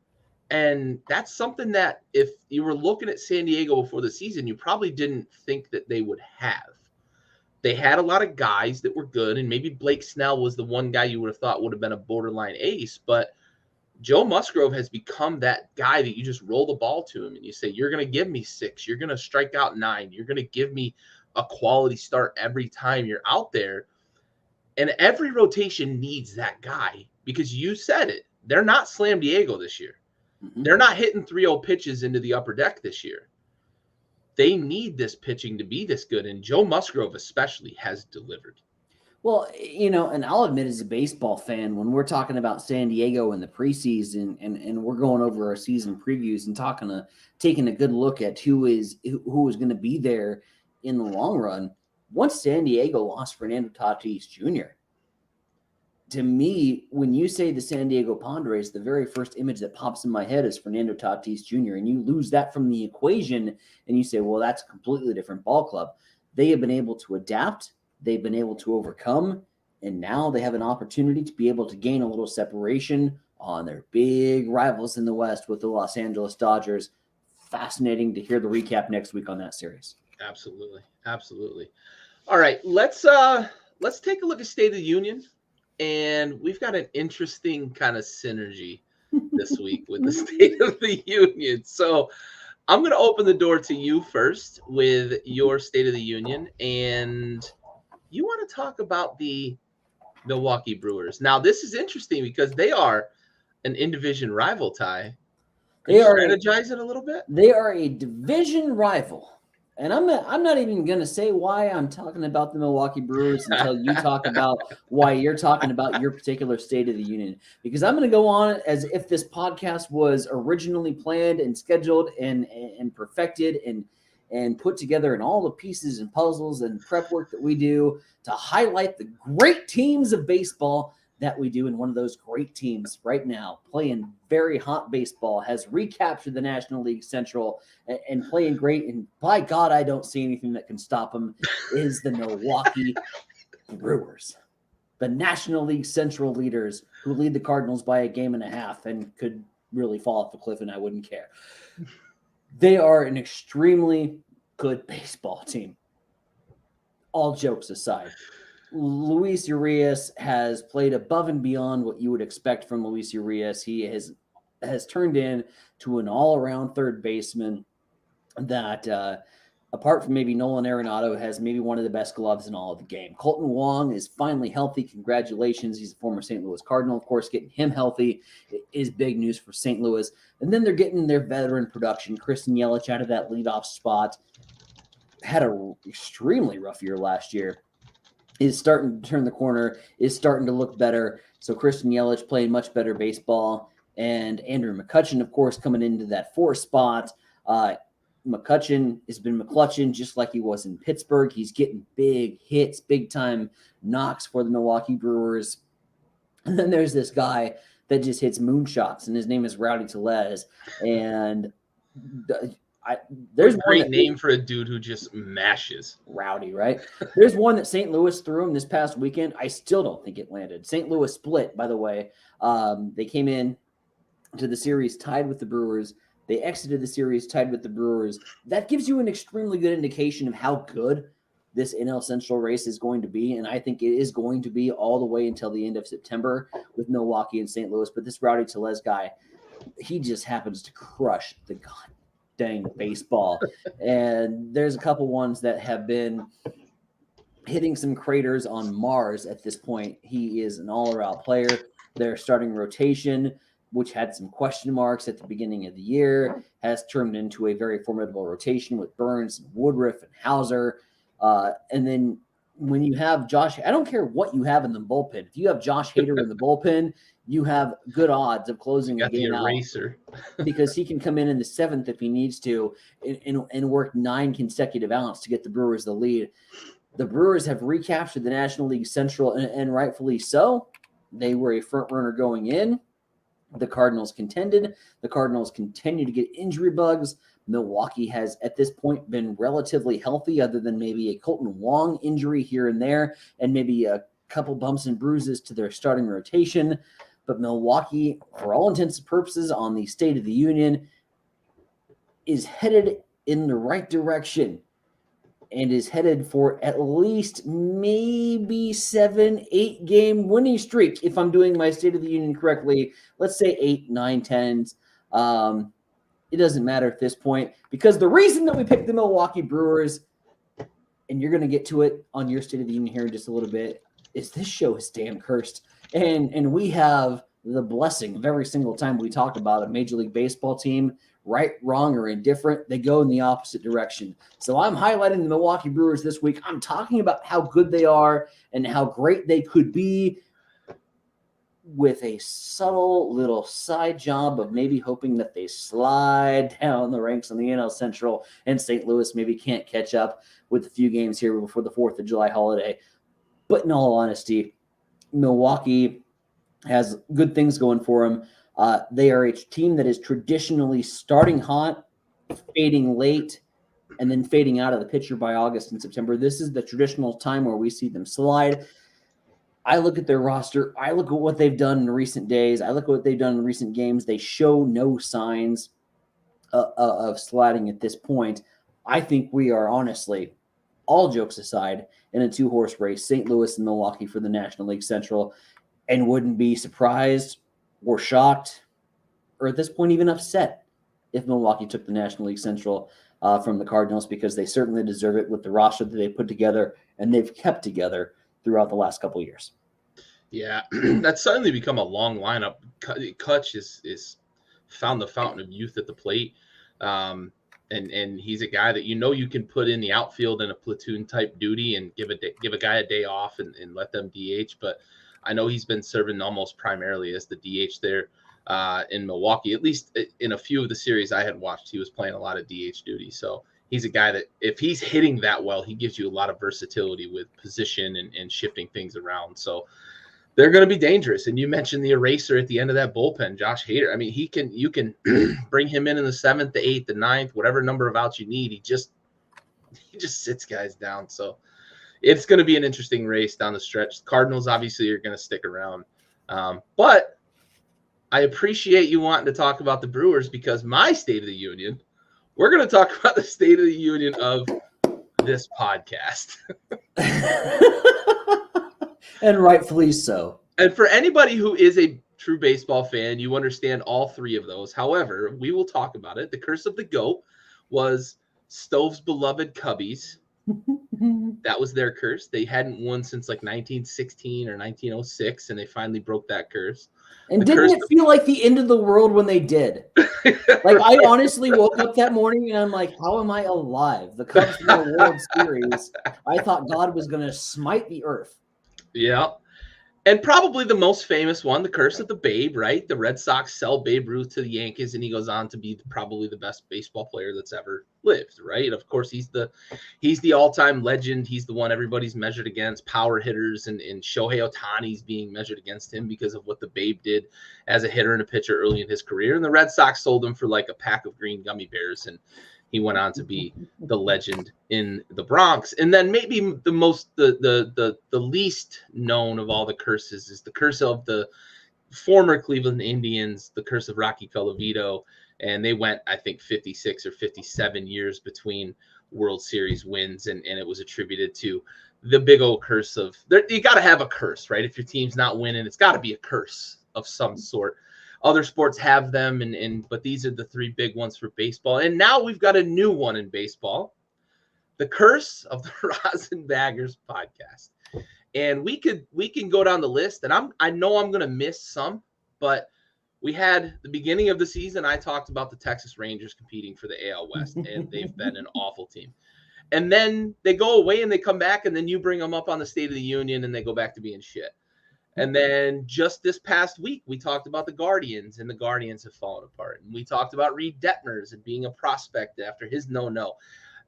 S1: And that's something that if you were looking at San Diego before the season, you probably didn't think that they would have. They had a lot of guys that were good, and maybe Blake Snell was the one guy you would have thought would have been a borderline ace, but Joe Musgrove has become that guy that you just roll the ball to him and you say, you're going to give me 6, you're going to strike out 9, you're going to give me a quality start every time you're out there. And every rotation needs that guy, because you said it. They're not Slam Diego this year. They're not hitting 3-0 pitches into the upper deck this year. They need this pitching to be this good, and Joe Musgrove especially has delivered.
S2: Well, and I'll admit as a baseball fan, when we're talking about San Diego in the preseason and we're going over our season previews and taking a good look at who is going to be there in the long run, once San Diego lost Fernando Tatis Jr., to me, when you say the San Diego Padres, the very first image that pops in my head is Fernando Tatis Jr., and you lose that from the equation, and you say, well, that's a completely different ball club. They have been able to adapt. They've been able to overcome, and now they have an opportunity to be able to gain a little separation on their big rivals in the West with the Los Angeles Dodgers. Fascinating to hear the recap next week on that series.
S1: Absolutely. Absolutely. All right, let's take a look at State of the Union. And we've got an interesting kind of synergy this week with the State of the Union. So I'm going to open the door to you first with your State of the Union. And you want to talk about the Milwaukee Brewers. Now, this is interesting because they are an in-division rival, Ty. Could you strategize it a little bit?
S2: They are a division rival. And I'm not even going to say why I'm talking about the Milwaukee Brewers until you talk about why you're talking about your particular State of the Union. Because I'm going to go on as if this podcast was originally planned and scheduled and perfected and put together in all the pieces and puzzles and prep work that we do to highlight the great teams of baseball that we do. And one of those great teams right now playing very hot baseball has recaptured the National League Central and playing great. And by God, I don't see anything that can stop them, is the Milwaukee Brewers, the National League Central leaders who lead the Cardinals by 1.5 games and could really fall off the cliff and I wouldn't care. They are an extremely good baseball team. All jokes aside, Luis Urias has played above and beyond what you would expect from Luis Urias. He has turned into an all-around third baseman that, apart from maybe Nolan Arenado, has maybe one of the best gloves in all of the game. Colton Wong is finally healthy. Congratulations. He's a former St. Louis Cardinal. Of course, getting him healthy is big news for St. Louis. And then they're getting their veteran production. Christian Yelich out of that leadoff spot. Had an extremely rough year last year. Is starting to turn the corner, is starting to look better. So Christian Yelich playing much better baseball. And Andrew McCutchen, of course, coming into that 4th spot. McCutchen has been McClutchen just like he was in Pittsburgh. He's getting big hits, big-time knocks for the Milwaukee Brewers. And then there's this guy that just hits moonshots, and his name is Rowdy Tellez. And There's
S1: a great name for a dude who just mashes.
S2: Rowdy, right? There's one that St. Louis threw him this past weekend. I still don't think it landed. St. Louis split, by the way. They came in to the series tied with the Brewers. They exited the series tied with the Brewers. That gives you an extremely good indication of how good this NL Central race is going to be, and I think it is going to be all the way until the end of September with Milwaukee and St. Louis. But this Rowdy Tellez guy, he just happens to crush the god dang baseball. And there's a couple ones that have been hitting some craters on Mars at this point. He is an all-around player. Their starting rotation, which had some question marks at the beginning of the year, has turned into a very formidable rotation with Burns, and Woodruff, and Hauser. And then when you have Josh, I don't care what you have in the bullpen. If you have Josh Hader in the bullpen, you have good odds of closing a game out because he can come in the seventh if he needs to and work 9 consecutive outs to get the Brewers the lead. The Brewers have recaptured the National League Central, and rightfully so. They were a front runner going in. The Cardinals contended. The Cardinals continue to get injury bugs. Milwaukee has, at this point, been relatively healthy, other than maybe a Colton Wong injury here and there, and maybe a couple bumps and bruises to their starting rotation. But Milwaukee, for all intents and purposes, on the State of the Union, is headed in the right direction and is headed for at least maybe 7-8 game winning streak. If I'm doing my State of the Union correctly, let's say 8, 9, 10s. It doesn't matter at this point, because the reason that we picked the Milwaukee Brewers, and you're going to get to it on your State of the Union here in just a little bit, is this show is damn cursed. And we have the blessing of every single time we talk about a Major League Baseball team, right, wrong, or indifferent, they go in the opposite direction. So I'm highlighting the Milwaukee Brewers this week. I'm talking about how good they are and how great they could be, with a subtle little side job of maybe hoping that they slide down the ranks on the NL Central and St. Louis maybe can't catch up with a few games here before the 4th of July holiday. But in all honesty, Milwaukee has good things going for them. They are a team that is traditionally starting hot, fading late, and then fading out of the picture by August and September. This is the traditional time where we see them slide. I look at their roster. I look at what they've done in recent days. I look at what they've done in recent games. They show no signs of sliding at this point. I think we are honestly, all jokes aside, in a 2-horse race, St. Louis and Milwaukee for the National League Central, and wouldn't be surprised or shocked or at this point even upset if Milwaukee took the National League Central from the Cardinals, because they certainly deserve it with the roster that they put together and they've kept together throughout the last couple of years.
S1: Yeah, that's suddenly become a long lineup. Kutch is found the fountain of youth at the plate, and he's a guy that you can put in the outfield in a platoon type duty and give a guy a day off and let them DH. But I know he's been serving almost primarily as the DH there in Milwaukee. At least in a few of the series I had watched, he was playing a lot of DH duty. So he's a guy that if he's hitting that well, he gives you a lot of versatility with position and shifting things around. So they're going to be dangerous. And you mentioned the eraser at the end of that bullpen, Josh Hader. I mean, you can bring him in the 7th, the 8th, the 9th, whatever number of outs you need. He just sits guys down. So it's going to be an interesting race down the stretch. Cardinals obviously are going to stick around. But I appreciate you wanting to talk about the Brewers, because my State of the Union, we're going to talk about the State of the Union of this podcast.
S2: And rightfully so.
S1: And for anybody who is a true baseball fan, you understand all 3 of those. However, we will talk about it. The curse of the GOAT was Stove's beloved Cubbies. That was their curse. They hadn't won since like 1916 or 1906, and they finally broke that curse.
S2: And didn't it feel like the end of the world when they did? Like, I honestly woke up that morning and I'm like, how am I alive? The Cubs won the World Series. I thought God was going to smite the earth.
S1: Yeah. And probably the most famous one, the curse of the Babe, right? The Red Sox sell Babe Ruth to the Yankees, and he goes on to be probably the best baseball player that's ever lived, right? Of course, he's the all-time legend. He's the one everybody's measured against, power hitters, and Shohei Ohtani's being measured against him because of what the Babe did as a hitter and a pitcher early in his career. And the Red Sox sold him for like a pack of green gummy bears, and he went on to be the legend in the Bronx. And then maybe the least known of all the curses is the curse of the former Cleveland Indians, the curse of Rocky Colavito. And they went, I think, 56 or 57 years between World Series wins, and it was attributed to the big old curse of you got to have a curse, right? If your team's not winning, it's got to be a curse of some sort. Other sports have them, but these are the three big ones for baseball. And now we've got a new one in baseball, the curse of the RosinBaggers podcast. And we can go down the list, and I know I'm going to miss some, but we had the beginning of the season. I talked about the Texas Rangers competing for the AL West, and they've been an awful team. And then they go away and they come back, and then you bring them up on the State of the Union, and they go back to being shit. And then just this past week, we talked about the Guardians, and the Guardians have fallen apart. And we talked about Reed Detmers and being a prospect after his no,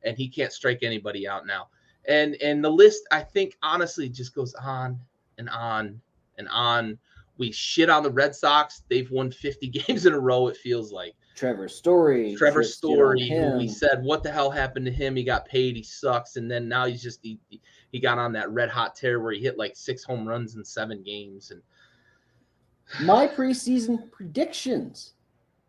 S1: and he can't strike anybody out now. And the list, I think, honestly, just goes on and on and on. We shit on the Red Sox. They've won 50 games in a row, it feels like.
S2: Trevor Story,
S1: who we said, what the hell happened to him? He got paid. He sucks. And then now he's just he got on that red hot tear where he hit like 6 home runs in 7 games. And
S2: my preseason predictions.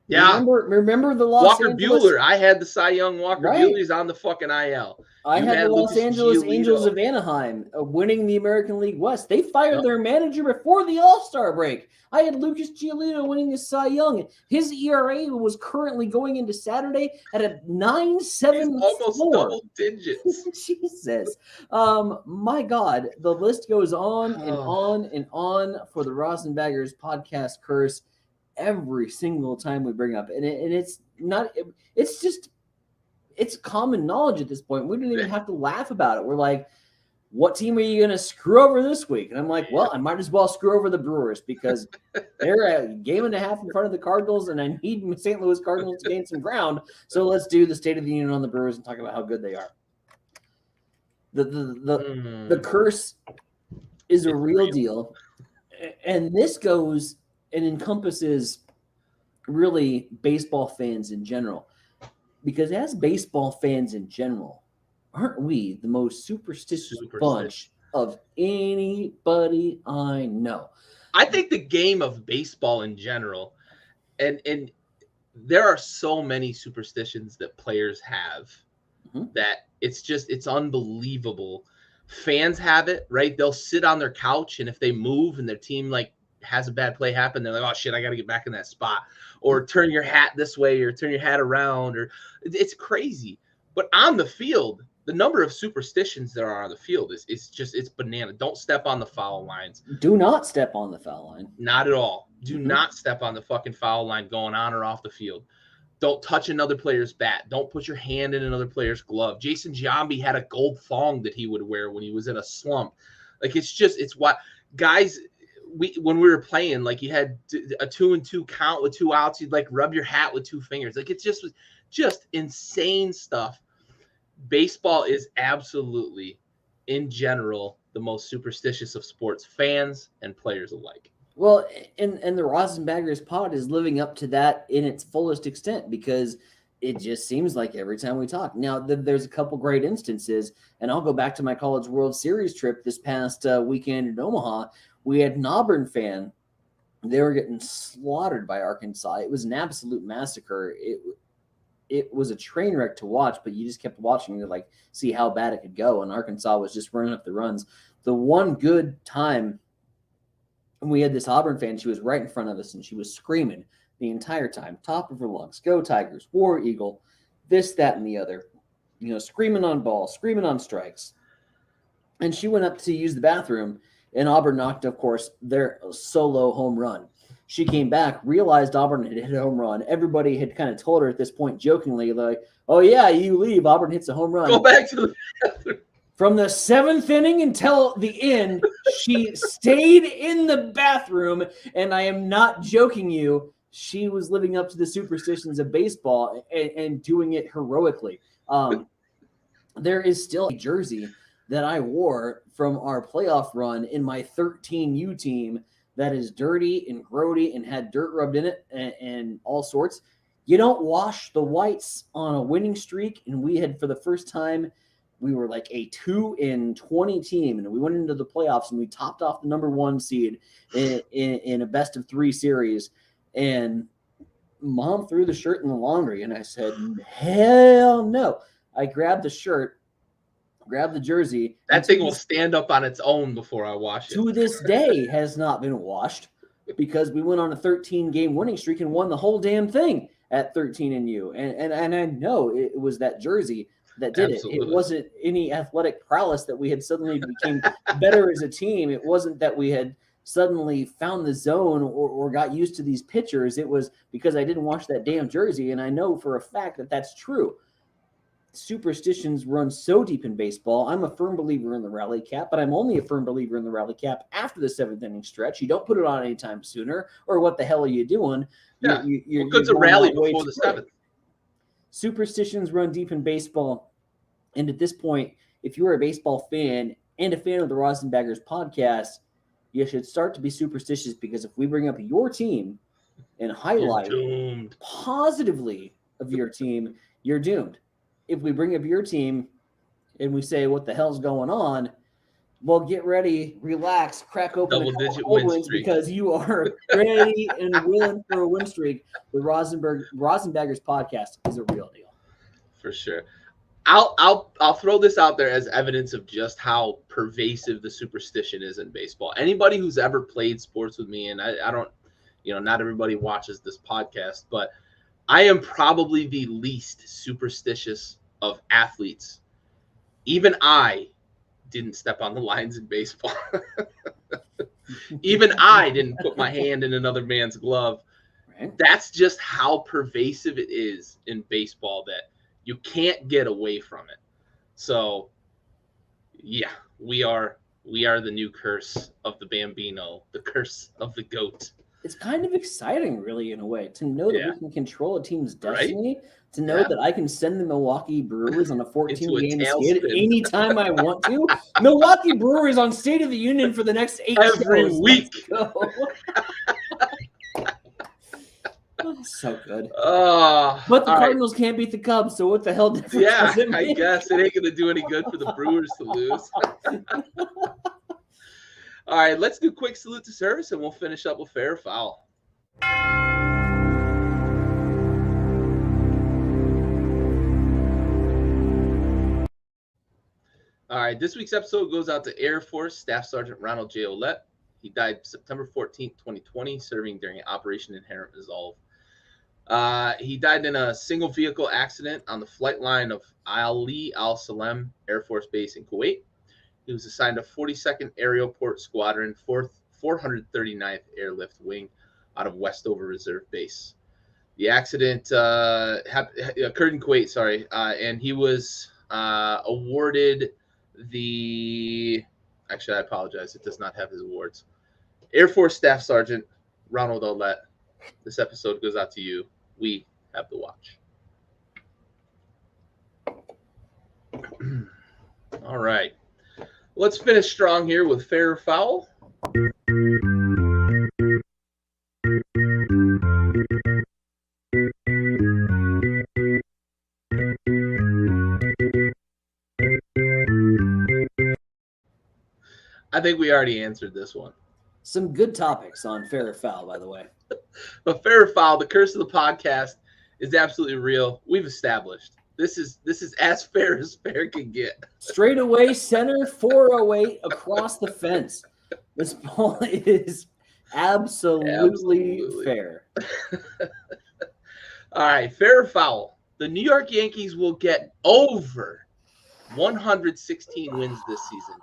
S1: Yeah.
S2: Remember the Los
S1: Walker
S2: Angeles...
S1: Buehler. I had the Cy Young Walker Buehler. He's on the fucking IL.
S2: I had the Los Angeles Angels of Anaheim winning the American League West. They fired their manager before the All-Star break. I had Lucas Giolito winning the Cy Young. His ERA was currently going into Saturday at a 9.74.
S1: Almost double digits.
S2: Jesus. My God. The list goes on and on and on for the RosinBaggers podcast curse every single time we bring up. And it's not – it's common knowledge at this point. We don't even have to laugh about it. We're like, what team are you going to screw over this week? And I'm like, well, I might as well screw over the Brewers because they're a game and a half in front of the Cardinals, and I need St. Louis Cardinals to gain some ground. So let's do the State of the Union on the Brewers and talk about how good they are. The curse is a real deal. And this goes and encompasses really baseball fans in general. Because as baseball fans in general, aren't we the most superstitious bunch of anybody I know?
S1: I think the game of baseball in general, and there are so many superstitions that players have that it's unbelievable. Fans have it, right? They'll sit on their couch, and if they move and their team like has a bad play happen, they're like, oh shit, I got to get back in that spot, or turn your hat this way, or turn your hat around, or it's crazy. But on the field, the number of superstitions there are on the field it's banana. Don't step on the foul lines.
S2: Do not step on the foul line.
S1: Not at all. Do not step on the fucking foul line going on or off the field. Don't touch another player's bat. Don't put your hand in another player's glove. Jason Giambi had a gold thong that he would wear when he was in a slump. Like, it's what guys, when we were playing, like, you had a 2-2 count with 2 outs, you'd like rub your hat with 2 fingers. Like, it's just insane stuff. Baseball is absolutely, in general, the most superstitious of sports, fans and players alike.
S2: Well, and the RosinBaggers pod is living up to that in its fullest extent, because it just seems like every time we talk. Now, there's a couple great instances, and I'll go back to my College World Series trip this past weekend in Omaha. We had an Auburn fan. They were getting slaughtered by Arkansas. It was an absolute massacre. It was a train wreck to watch, but you just kept watching to like see how bad it could go, and Arkansas was just running up the runs. The one good time we had this Auburn fan, she was right in front of us, and she was screaming the entire time, top of her lungs, go Tigers, War Eagle, this, that, and the other, screaming on balls, screaming on strikes. And she went up to use the bathroom, and Auburn knocked, of course, their solo home run. She came back, realized Auburn had hit a home run. Everybody had kind of told her at this point jokingly, like, oh, yeah, you leave. Auburn hits a home run.
S1: Go back to the bathroom.
S2: From the 7th inning until the end, she stayed in the bathroom, and I am not joking you. She was living up to the superstitions of baseball and doing it heroically. There is still a jersey that I wore from our playoff run in my 13U team that is dirty and grody and had dirt rubbed in it and all sorts. You don't wash the whites on a winning streak, and we had, for the first time, we were like a 2-20 team, and we went into the playoffs, and we topped off the number 1 seed in a best-of-3 series, and Mom threw the shirt in the laundry, and I said, hell no. I grabbed the shirt, grabbed the jersey.
S1: That thing will stand up on its own before I wash it.
S2: To this day has not been washed because we went on a 13-game winning streak and won the whole damn thing at 13-U. And I know it was that jersey that did it. It wasn't any athletic prowess that we had suddenly became better as a team. It wasn't that we had suddenly found the zone or got used to these pitchers. It was because I didn't wash that damn jersey, and I know for a fact that that's true. Superstitions run so deep in baseball. I'm a firm believer in the rally cap, but I'm only a firm believer in the rally cap after the 7th inning stretch. You don't put it on anytime sooner, or what the hell are you doing?
S1: Yeah, you're good's a rally before the 7th.
S2: Superstitions run deep in baseball, and at this point, if you're a baseball fan and a fan of the RosinBaggers podcast, you should start to be superstitious, because if we bring up your team and highlight positively of your team, you're doomed. If we bring up your team and we say, what the hell's going on? Well, get ready, relax, crack open
S1: double-digit win streak,
S2: because you are ready and willing for a win streak. The RosinBaggers podcast is a real deal.
S1: For sure. I'll throw this out there as evidence of just how pervasive the superstition is in baseball. Anybody who's ever played sports with me, and I don't, not everybody watches this podcast, but I am probably the least superstitious of athletes. Even I didn't step on the lines in baseball. Even I didn't put my hand in another man's glove. Right. That's just how pervasive it is in baseball that you can't get away from it. So, yeah, we are the new curse of the Bambino, the curse of the GOAT.
S2: It's kind of exciting, really, in a way, to know that we can control a team's destiny, right? To know that I can send the Milwaukee Brewers on a 14-game skid anytime I want to. Milwaukee Brewers on State of the Union for the next 8
S1: every
S2: shows.
S1: week.
S2: So good. But the Cardinals can't beat the Cubs, so what the hell difference does it make?
S1: I guess it ain't going to do any good for the Brewers to lose. All right, let's do quick salute to service, and we'll finish up with fair or foul. All right, this week's episode goes out to Air Force Staff Sergeant Ronald J. Ouellette. He died September 14th, 2020, serving during Operation Inherent Resolve. He died in a single vehicle accident on the flight line of Ali Al Salem Air Force Base in Kuwait. He was assigned to 42nd Aerial Port Squadron, 439th Airlift Wing out of Westover Reserve Base. The accident occurred in Kuwait, and he was awarded the – actually, I apologize. It does not have his awards. Air Force Staff Sergeant Ronald Ouellette, this episode goes out to you. We have the watch. All right. Let's finish strong here with fair or foul. I think we already answered this one.
S2: Some good topics on fair or foul, by the way.
S1: But fair or foul, the curse of the podcast is absolutely real. We've established. This is as fair can get.
S2: Straight away center, 408 across the fence. This ball is absolutely fair.
S1: All right, fair or foul. The New York Yankees will get over 116 wins this season.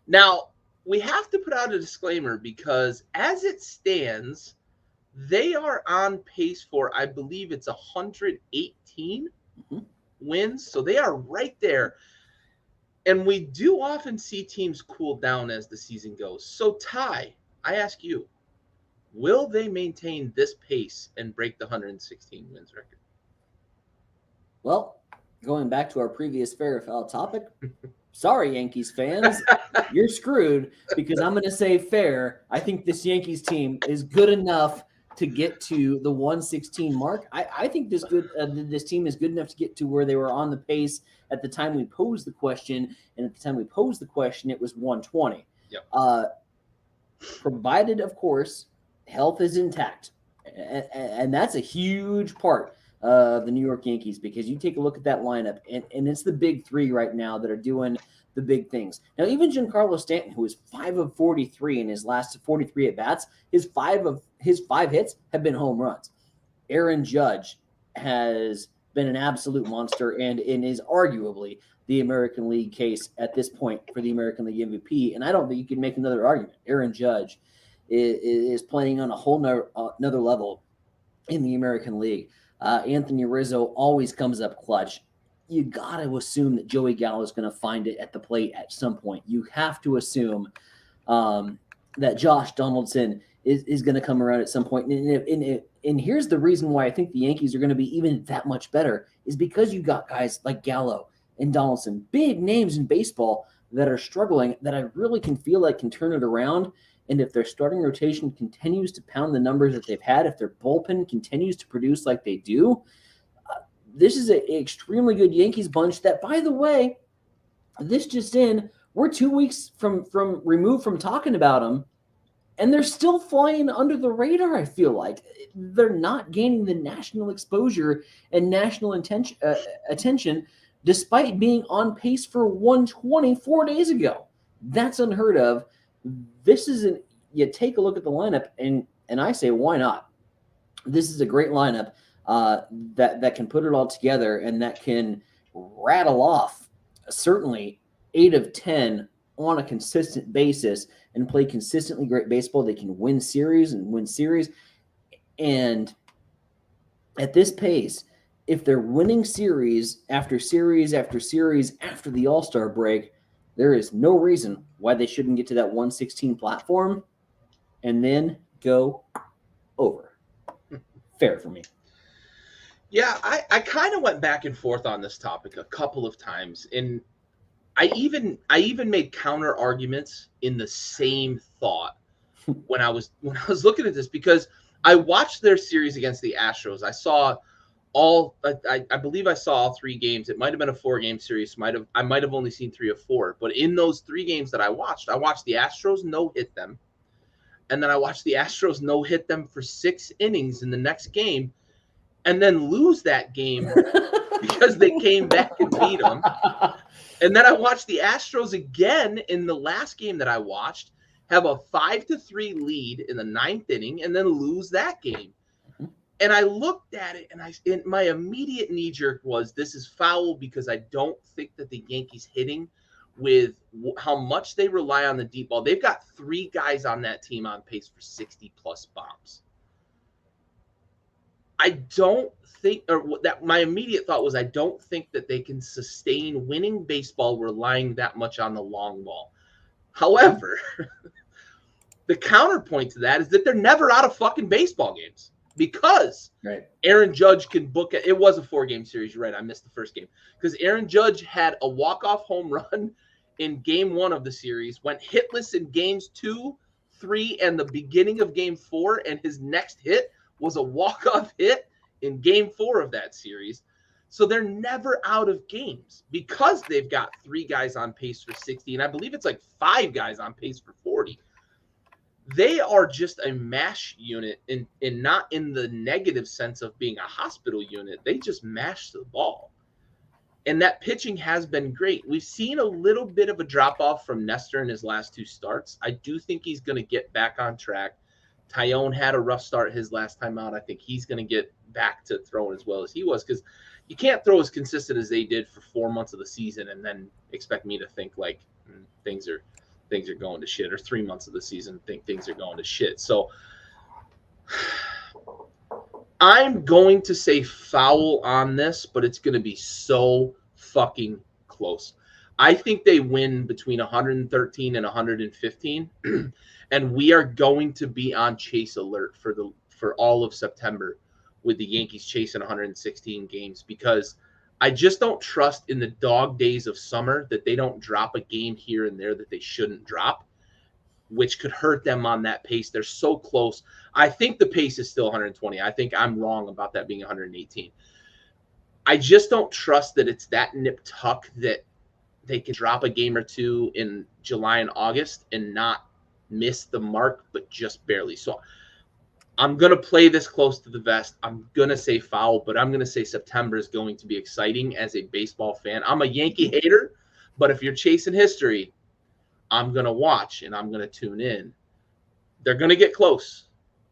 S1: Now, we have to put out a disclaimer because as it stands, they are on pace for, I believe it's 118 wins. So they are right there. And we do often see teams cool down as the season goes. So, Ty, I ask you, will they maintain this pace and break the 116 wins record?
S2: Well, going back to our previous fair or foul topic, sorry, Yankees fans, you're screwed because I'm going to say fair. I think this Yankees team is good enough to get to the 116 mark. I think this team is good enough to get to where they were on the pace at the time we posed the question. And at the time we posed the question, it was 120.
S1: Yep.
S2: Provided, of course, health is intact. And that's a huge part of the New York Yankees, because you take a look at that lineup, and it's the big three right now that are doing the big things. Now, even Giancarlo Stanton, who is 5 of 43 in his last 43 at-bats, his five hits have been home runs. Aaron Judge has been an absolute monster and is arguably the American League case at this point for the American League MVP. And I don't think you can make another argument. Aaron Judge is playing on a whole another level in the American League. Anthony Rizzo always comes up clutch. You got to assume that Joey Gallo is going to find it at the plate at some point. You have to assume that Josh Donaldson is going to come around at some point. And here's the reason why I think the Yankees are going to be even that much better, is because you got guys like Gallo and Donaldson, big names in baseball that are struggling, that I really can feel like can turn it around. And if their starting rotation continues to pound the numbers that they've had, if their bullpen continues to produce like they do, this is an extremely good Yankees bunch that, by the way, this just in, we're 2 weeks from removed from talking about them, and they're still flying under the radar, I feel like. They're not gaining the national exposure and national attention despite being on pace for 120 4 days ago. That's unheard of. This isn't, you take a look at the lineup, and I say, why not? This is a great lineup that can put it all together and that can rattle off certainly 8 of 10 on a consistent basis and play consistently great baseball. They can win series. And at this pace, if they're winning series after series after series after the All-Star break, there is no reason why they shouldn't get to that 116 platform and then go over. Fair for me.
S1: Yeah, I kind of went back and forth on this topic a couple of times, and I even made counter arguments in the same thought when I was looking at this, because I watched their series against the Astros. I saw I believe I saw all 3 games. It might have been a 4-game series. I might have only seen 3 or 4. But in those 3 games that I watched the Astros no-hit them. And then I watched the Astros no-hit them for 6 innings in the next game, and then lose that game because they came back and beat them. And then I watched the Astros again in the last game that I watched, have a 5-3 lead in the 9th inning, and then lose that game. And I looked at it, and my immediate knee-jerk was, this is foul, because I don't think that the Yankees hitting, with how much they rely on the deep ball. They've got 3 guys on that team on pace for 60-plus bombs. I don't think, or that my immediate thought was, I don't think that they can sustain winning baseball relying that much on the long ball. However, the counterpoint to that is that they're never out of fucking baseball games. Because Aaron Judge can book it. It was a 4-game series. You're right. I missed the first game. Because Aaron Judge had a walk-off home run in game 1 of the series, went hitless in games 2, 3, and the beginning of game 4, and his next hit was a walk-off hit in game 4 of that series. So they're never out of games because they've got 3 guys on pace for 60, and I believe it's like 5 guys on pace for 40. They are just a mash unit, in not in the negative sense of being a hospital unit. They just mash the ball. And that pitching has been great. We've seen a little bit of a drop-off from Nestor in his last 2 starts. I do think he's going to get back on track. Tyone had a rough start his last time out. I think he's going to get back to throwing as well as he was, because you can't throw as consistent as they did for 4 months of the season and then expect me to think like things are going to shit, or 3 months of the season think things are going to shit. So I'm going to say foul on this, but it's going to be so fucking close. I think they win between 113 and 115, and we are going to be on chase alert for all of September with the Yankees chasing 116 games, because I just don't trust in the dog days of summer that they don't drop a game here and there that they shouldn't drop. which could hurt them on that pace. They're so close. I think the pace is still 120. I think I'm wrong about that being 118. I just don't trust that it's that nip tuck that they can drop a game or two in July and August and not miss the mark, but just barely. So I'm going to play this close to the vest. I'm going to say foul, but I'm going to say September is going to be exciting as a baseball fan. I'm a Yankee hater, but if you're chasing history, I'm going to watch and I'm going to tune in. They're going to get close,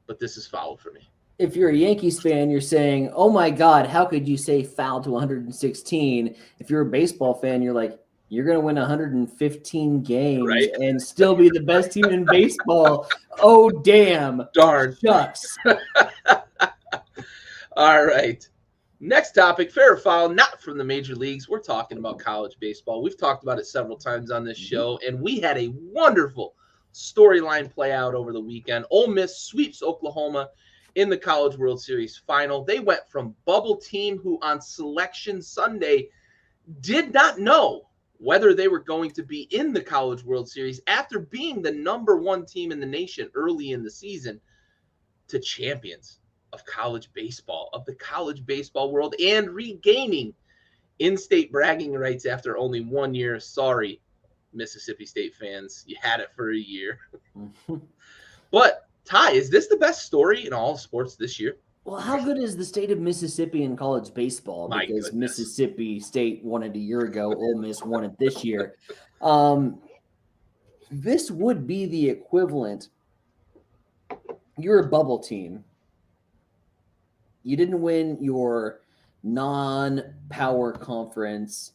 S1: but this is foul for me.
S2: If you're a Yankees fan, you're saying, oh my God, how could you say foul to 116? If you're a baseball fan, you're like, you're going to win 115 games and still be the best team in baseball. Oh, damn.
S1: Darn.
S2: Shucks.
S1: All right. Next topic, fair or foul, not from the major leagues. We're talking about college baseball. We've talked about it several times on this show, and we had a wonderful storyline play out over the weekend. Ole Miss sweeps Oklahoma in the College World Series final. They went from bubble team who on Selection Sunday did not know whether they were going to be in the College World Series after being the #1 team in the nation early in the season to champions of college baseball, of the college baseball world, and regaining in-state bragging rights after only 1 year. Sorry, Mississippi State fans, you had it for a year. But, Ty, is this the best story in all sports this year?
S2: Well, how good is the state of Mississippi in college baseball? Because Mississippi State won it a year ago. Ole Miss won it this year. This would be the equivalent. You're a bubble team. You didn't win your non-power conference.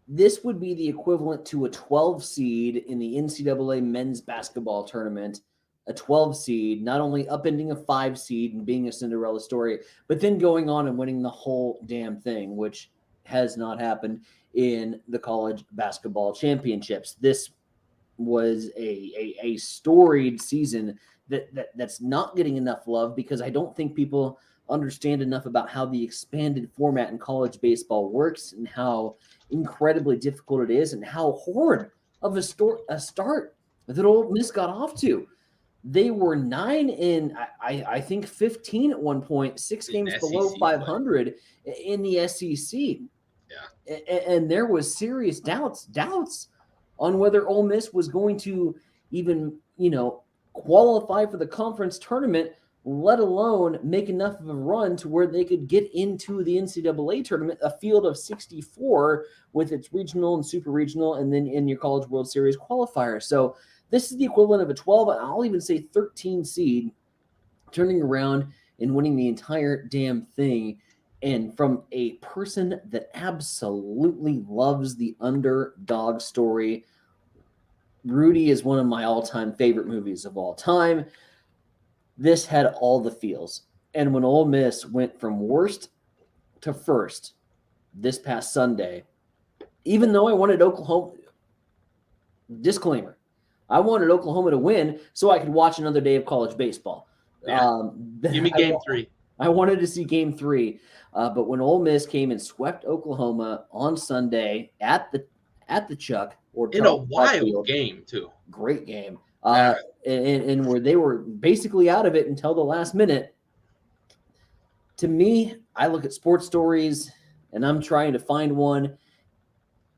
S2: This would be the equivalent to a 12 seed in the NCAA men's basketball tournament. A 12 seed, not only upending a 5 seed and being a Cinderella story, but then going on and winning the whole damn thing, which has not happened in the college basketball championships. This was a storied season that's not getting enough love because I don't think people understand enough about how the expanded format in college baseball works and how incredibly difficult it is and how horrid of a start that Ole Miss got off to. They were 9 in, I think, 15 at one point, 6 games below 500 in the SEC.
S1: Yeah.
S2: And there was serious doubts on whether Ole Miss was going to even, qualify for the conference tournament, let alone make enough of a run to where they could get into the NCAA tournament, a field of 64 with its regional and super regional, and then in your College World Series qualifier. So this is the equivalent of a 12, I'll even say 13 seed, turning around and winning the entire damn thing. And from a person that absolutely loves the underdog story, Rudy is one of my all-time favorite movies of all time. This had all the feels. And when Ole Miss went from worst to first this past Sunday, even though I wanted Oklahoma, disclaimer, I wanted Oklahoma to win so I could watch another day of college baseball.
S1: Yeah. Give me game 3.
S2: I wanted to see game 3. But when Ole Miss came and swept Oklahoma on Sunday at the Chuck, or
S1: in a wild game too,
S2: great game, and where they were basically out of it until the last minute. To me, I look at sports stories and I'm trying to find one,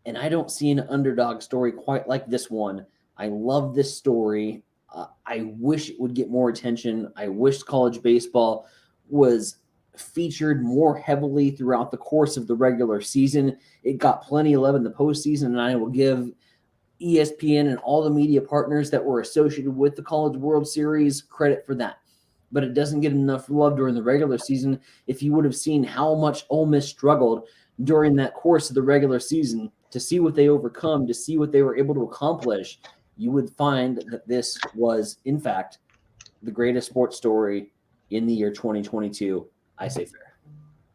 S2: and I don't see an underdog story quite like this one. I love this story. I wish it would get more attention. I wish college baseball was featured more heavily throughout the course of the regular season. It got plenty of love in the postseason, and I will give ESPN and all the media partners that were associated with the College World Series credit for that. But it doesn't get enough love during the regular season. If you would have seen how much Ole Miss struggled during that course of the regular season, to see what they overcome, to see what they were able to accomplish, you would find that this was, in fact, the greatest sports story in the year 2022. I say fair.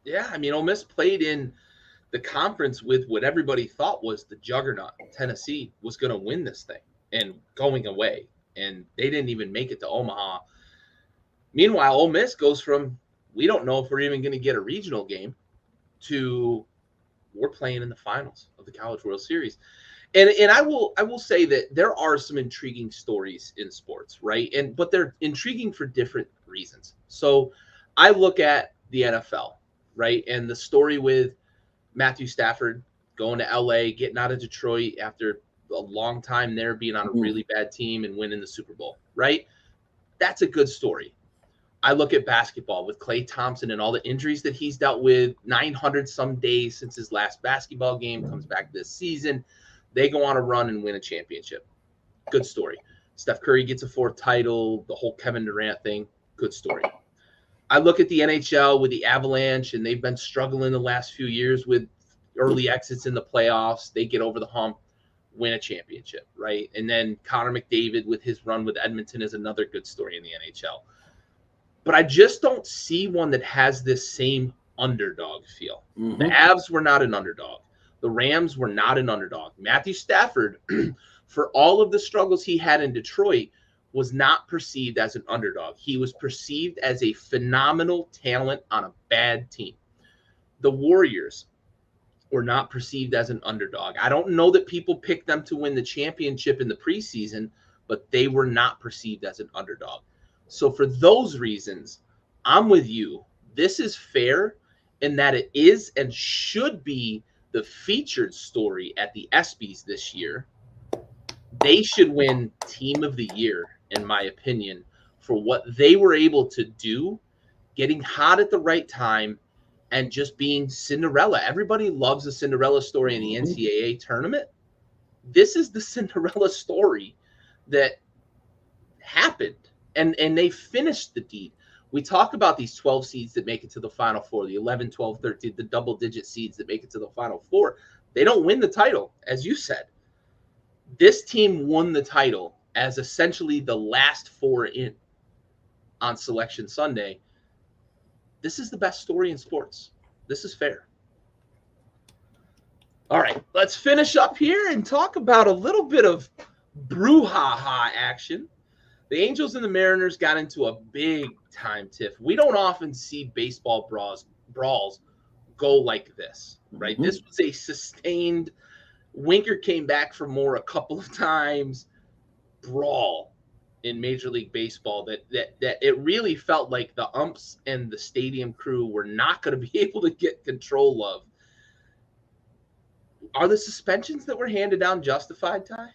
S1: Yeah, I mean, Ole Miss played in the conference with what everybody thought was the juggernaut. Tennessee was going to win this thing and going away, and they didn't even make it to Omaha. Meanwhile, Ole Miss goes from, we don't know if we're even going to get a regional game, to we're playing in the finals of the College World Series. And I will say that there are some intriguing stories in sports, right? But they're intriguing for different reasons. So I look at the NFL, right? And the story with Matthew Stafford going to LA, getting out of Detroit after a long time there, being on a really bad team and winning the Super Bowl, right? That's a good story. I look at basketball with Klay Thompson and all the injuries that he's dealt with, 900 some days since his last basketball game, comes back this season. They go on a run and win a championship. Good story. Steph Curry gets a 4th title, the whole Kevin Durant thing. Good story. I look at the NHL with the Avalanche, and they've been struggling the last few years with early exits in the playoffs. They get over the hump, win a championship, right? And then Connor McDavid with his run with Edmonton is another good story in the NHL. But I just don't see one that has this same underdog feel. The Avs were not an underdog. The Rams were not an underdog. Matthew Stafford, for all of the struggles he had in Detroit, was not perceived as an underdog. He was perceived as a phenomenal talent on a bad team. The Warriors were not perceived as an underdog. I don't know that people picked them to win the championship in the preseason, but they were not perceived as an underdog. So for those reasons, I'm with you. This is fair in that it is and should be the featured story at the ESPYs this year. They should win Team of the Year, in my opinion, for what they were able to do, getting hot at the right time, and just being Cinderella. Everybody loves a Cinderella story in the NCAA tournament. This is the Cinderella story that happened, and they finished the deed. We talk about these 12 seeds that make it to the Final Four, the 11, 12, 13, the double-digit seeds that make it to the Final Four. They don't win the title, as you said. This team won the title as essentially the last 4 in on Selection Sunday. This is the best story in sports. This is fair. All right, let's finish up here and talk about a little bit of brouhaha action. The Angels and the Mariners got into a big-time tiff. We don't often see baseball brawls go like this, right? This was a sustained – Winker came back for more a couple of times – brawl in Major League Baseball that it really felt like the umps and the stadium crew were not going to be able to get control of. Are the suspensions that were handed down justified, Ty?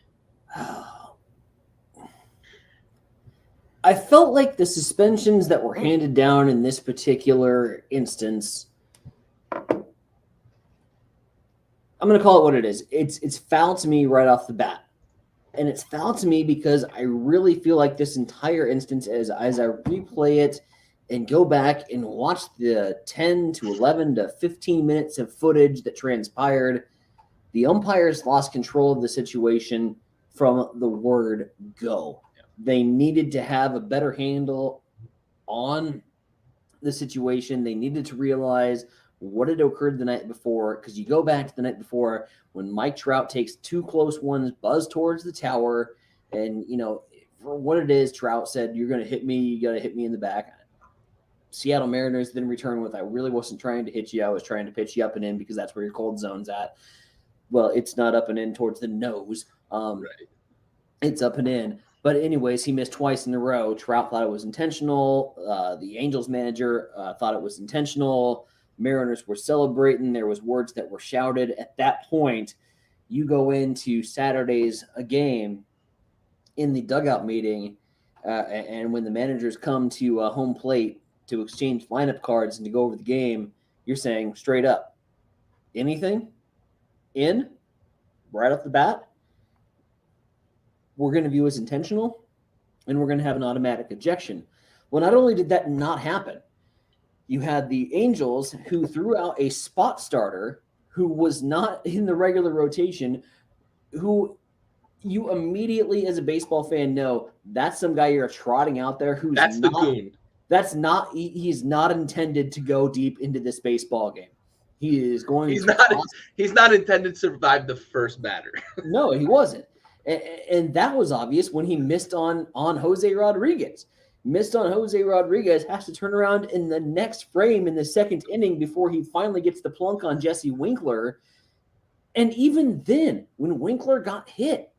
S2: I felt like the suspensions that were handed down in this particular instance, I'm going to call it what it is. It's foul to me right off the bat. And it's foul to me because I really feel like this entire instance, as I replay it and go back and watch the 10 to 11 to 15 minutes of footage that transpired, the umpires lost control of the situation from the word go. They needed to have a better handle on the situation. They needed to realize what had occurred the night before, because you go back to the night before when Mike Trout takes 2 close ones, buzz towards the tower, and, you know, for what it is, Trout said, "You're going to hit me. You got to hit me in the back." Seattle Mariners then return with, "I really wasn't trying to hit you. I was trying to pitch you up and in because that's where your cold zone's at." Well, it's not up and in towards the nose. Right. It's up and in. But anyways, he missed twice in a row. Trout thought it was intentional. The Angels manager thought it was intentional. Mariners were celebrating. There was words that were shouted. At that point, you go into Saturday's game in the dugout meeting, and when the managers come to home plate to exchange lineup cards and to go over the game, you're saying straight up, anything in right off the bat, we're going to view as intentional, and we're going to have an automatic ejection. Well, not only did that not happen, you had the Angels who threw out a spot starter who was not in the regular rotation, who you immediately as a baseball fan know that's some guy you're trotting out there who's
S1: that's
S2: not,
S1: the goon.
S2: That's not, he's not intended to go deep into this baseball game. He is going
S1: he's not intended to survive the first batter.
S2: No, he wasn't. And that was obvious when he missed on Jose Rodriguez. Missed on Jose Rodriguez, has to turn around in the next frame in the second inning before he finally gets the plunk on Jesse Winkler. And even then, when Winkler got hit,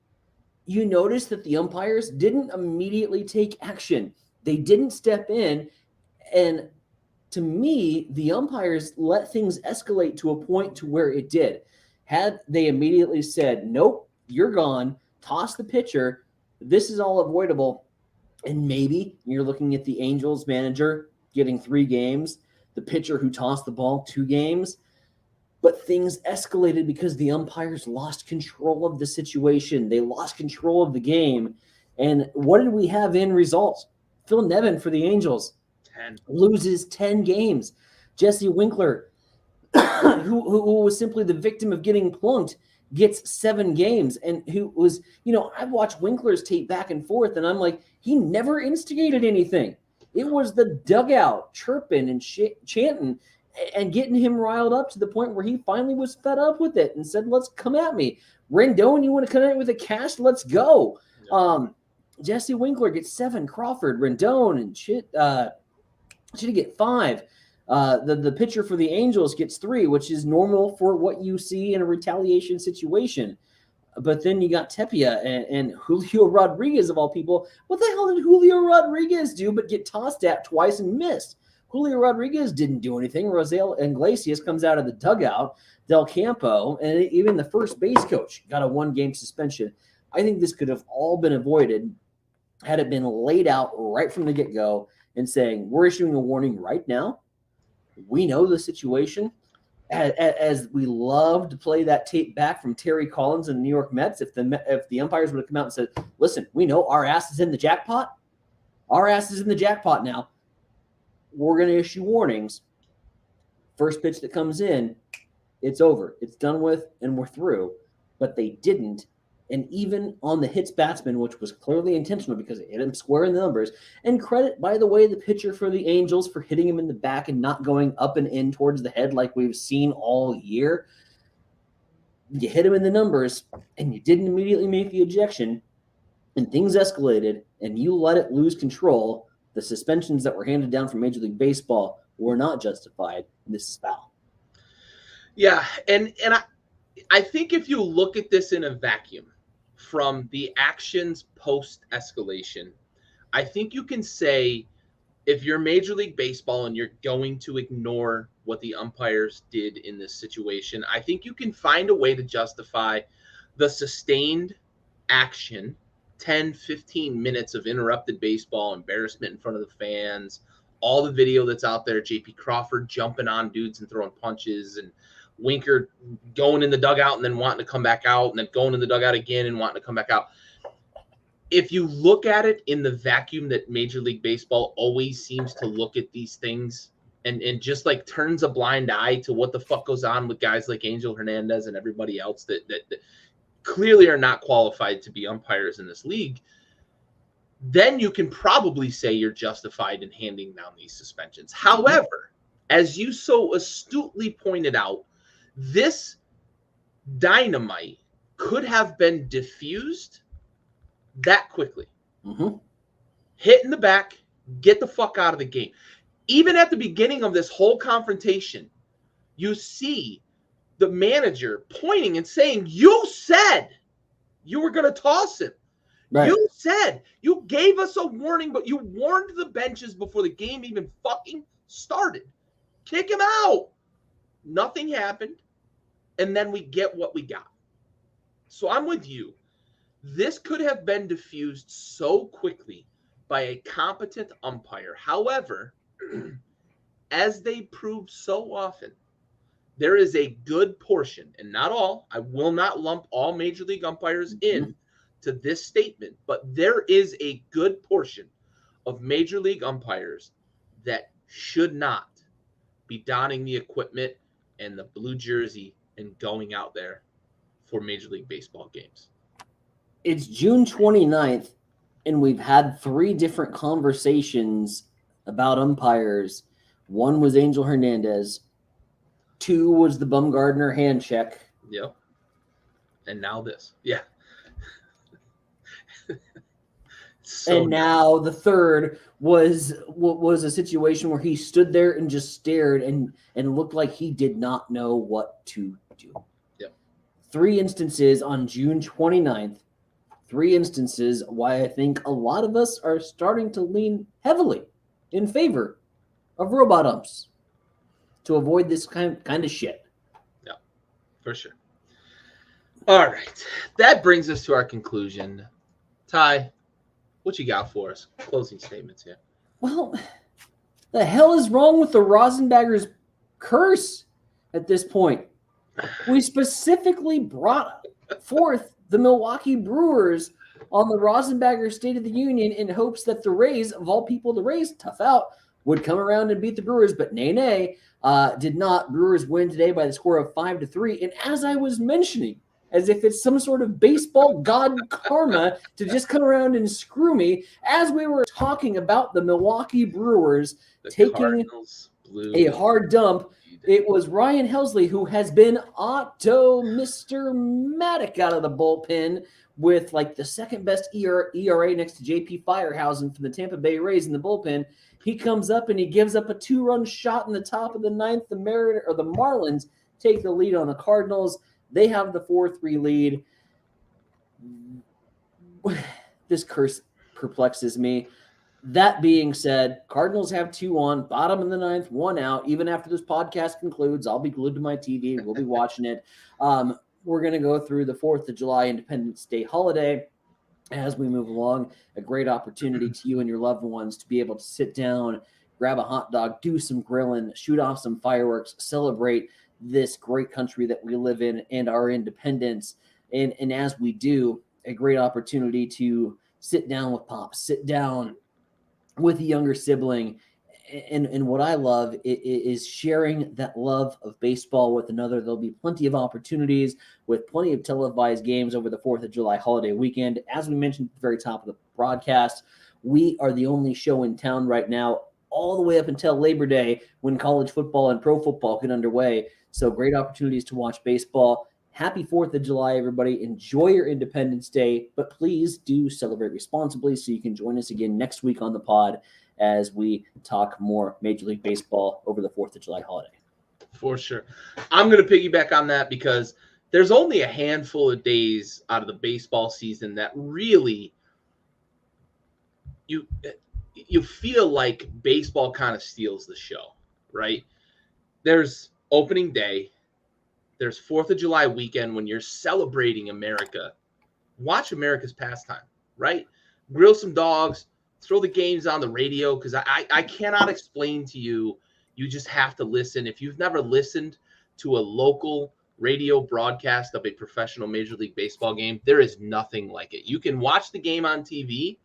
S2: you notice that the umpires didn't immediately take action. They didn't step in. And to me, the umpires let things escalate to a point to where it did. Had they immediately said, nope, you're gone, toss the pitcher, this is all avoidable. And maybe you're looking at the Angels manager getting 3 games, the pitcher who tossed the ball 2 games. But things escalated because the umpires lost control of the situation. They lost control of the game. And what did we have in results? Phil Nevin for the Angels
S1: 10.
S2: Loses 10 games. Jesse Winkler, who was simply the victim of getting plunked, gets 7 games. And who was, I've watched Winkler's tape back and forth, and I'm like, he never instigated anything. It was the dugout chirping and chanting and getting him riled up to the point where he finally was fed up with it and said, let's come at me. Rendon, you want to come at me with a cast? Let's go. Yeah. Jesse Winkler gets 7. Crawford, Rendon, and should get 5. The pitcher for the Angels gets 3, which is normal for what you see in a retaliation situation. But then you got Tapia and Julio Rodriguez, of all people. What the hell did Julio Rodriguez do but get tossed at twice and missed? Julio Rodriguez didn't do anything. Rosel Iglesias comes out of the dugout. Del Campo, and even the first base coach got a 1-game suspension. I think this could have all been avoided had it been laid out right from the get-go and saying, we're issuing a warning right now. We know the situation. As we love to play that tape back from Terry Collins and the New York Mets, if the umpires would have come out and said, listen, we know our ass is in the jackpot. Our ass is in the jackpot now. We're going to issue warnings. First pitch that comes in, it's over. It's done with, and we're through. But they didn't. And even on the hits batsman, which was clearly intentional because it hit him square in the numbers, and credit, by the way, the pitcher for the Angels for hitting him in the back and not going up and in towards the head like we've seen all year. You hit him in the numbers, and you didn't immediately make the ejection, and things escalated, and you let it lose control. The suspensions that were handed down from Major League Baseball were not justified, and this is foul.
S1: Yeah, and I think if you look at this in a vacuum from the actions post-escalation, I think you can say if you're Major League Baseball and you're going to ignore what the umpires did in this situation, I think you can find a way to justify the sustained action, 10, 15 minutes of interrupted baseball, embarrassment in front of the fans, all the video that's out there, J.P. Crawford jumping on dudes and throwing punches, and Winker going in the dugout and then wanting to come back out, and then going in the dugout again and wanting to come back out. If you look at it in the vacuum that Major League Baseball always seems to look at these things and just like turns a blind eye to what the fuck goes on with guys like Angel Hernandez and everybody else that clearly are not qualified to be umpires in this league, then you can probably say you're justified in handing down these suspensions. However, as you so astutely pointed out, this dynamite could have been diffused that quickly.
S2: Mm-hmm.
S1: Hit in the back, get the fuck out of the game. Even at the beginning of this whole confrontation, you see the manager pointing and saying, you said you were going to toss him. Right. You said, you gave us a warning, but you warned the benches before the game even fucking started. Kick him out. Nothing happened. And then we get what we got. So I'm with you. This could have been diffused so quickly by a competent umpire. However, as they prove so often, there is a good portion, and not all, I will not lump all Major League umpires in to this statement, but there is a good portion of Major League umpires that should not be donning the equipment and the blue jersey and going out there for Major League Baseball games.
S2: It's June 29th, and we've had 3 different conversations about umpires. One was Angel Hernandez. 2 was the Bumgardner hand check.
S1: Yep. And now this. Yeah.
S2: And now the third was a situation where he stood there and just stared and looked like he did not know what to do.
S1: Yep.
S2: 3 instances on June 29th. 3 instances why I think a lot of us are starting to lean heavily in favor of robot umps to avoid this kind of shit.
S1: Yeah, for sure. All right. That brings us to our conclusion. Ty, what you got for us? Closing statements here.
S2: Well, the hell is wrong with the RosinBaggers curse at this point? We specifically brought forth the Milwaukee Brewers on the Rosinbagger State of the Union in hopes that the Rays, of all people, the Rays, tough out, would come around and beat the Brewers, but nay, did not. Brewers win today by the score of 5-3. And as I was mentioning, as if it's some sort of baseball god karma to just come around and screw me, as we were talking about the Milwaukee Brewers taking a hard dump, it was Ryan Helsley who has been Mr. Matic out of the bullpen with like the second best ERA next to JP Firehausen from the Tampa Bay Rays in the bullpen. He comes up and he gives up a 2-run shot in the top of the ninth. The Marlins take the lead on the Cardinals. They have the 4-3 lead. This curse perplexes me. That being said, Cardinals have 2 on, bottom of the ninth, 1 out. Even after this podcast concludes, I'll be glued to my TV. We'll be watching it. We're going to go through the 4th of July Independence Day holiday as we move along. A great opportunity to you and your loved ones to be able to sit down, grab a hot dog, do some grilling, shoot off some fireworks, celebrate this great country that we live in and our independence. And as we do, a great opportunity to sit down with Pops, sit down with a younger sibling. And what I love is sharing that love of baseball with another. There'll be plenty of opportunities with plenty of televised games over the 4th of July holiday weekend. As we mentioned at the very top of the broadcast, we are the only show in town right now, all the way up until Labor Day when college football and pro football get underway. So great opportunities to watch baseball. Happy 4th of July, everybody. Enjoy your Independence Day, but please do celebrate responsibly so you can join us again next week on the pod as we talk more Major League Baseball over the 4th of July holiday.
S1: For sure. I'm going to piggyback on that because there's only a handful of days out of the baseball season that really you feel like baseball kind of steals the show, right? There's opening day. There's 4th of July weekend when you're celebrating America. Watch America's pastime, right? Grill some dogs, throw the games on the radio because I cannot explain to you. You just have to listen. If you've never listened to a local radio broadcast of a professional Major League Baseball game, there is nothing like it. You can watch the game on TV,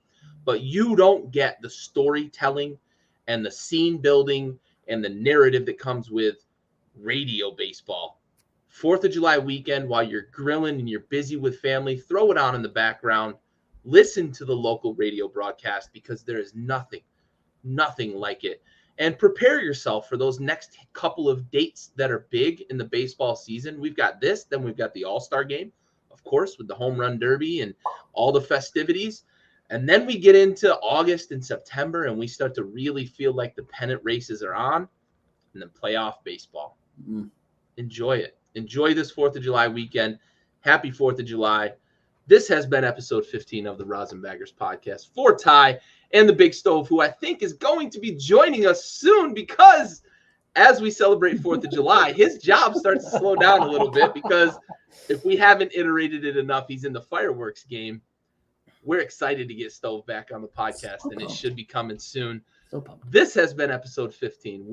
S1: but you don't get the storytelling and the scene building and the narrative that comes with radio baseball. 4th of July weekend, while you're grilling and you're busy with family, throw it on in the background. Listen to the local radio broadcast because there is nothing like it. And prepare yourself for those next couple of dates that are big in the baseball season. We've got this, then we've got the All-Star game, of course, with the Home Run Derby and all the festivities. And then we get into August and September, and we start to really feel like the pennant races are on, and then playoff baseball. Enjoy it. Enjoy this 4th of July weekend. Happy 4th of July. This has been episode 15 of the RosinBaggers podcast for Ty and the Big Stove, who I think is going to be joining us soon because as we celebrate 4th of July, his job starts to slow down a little bit because if we haven't iterated it enough, he's in the fireworks game. We're excited to get Stove back on the podcast, and it should be coming soon. This has been episode 15.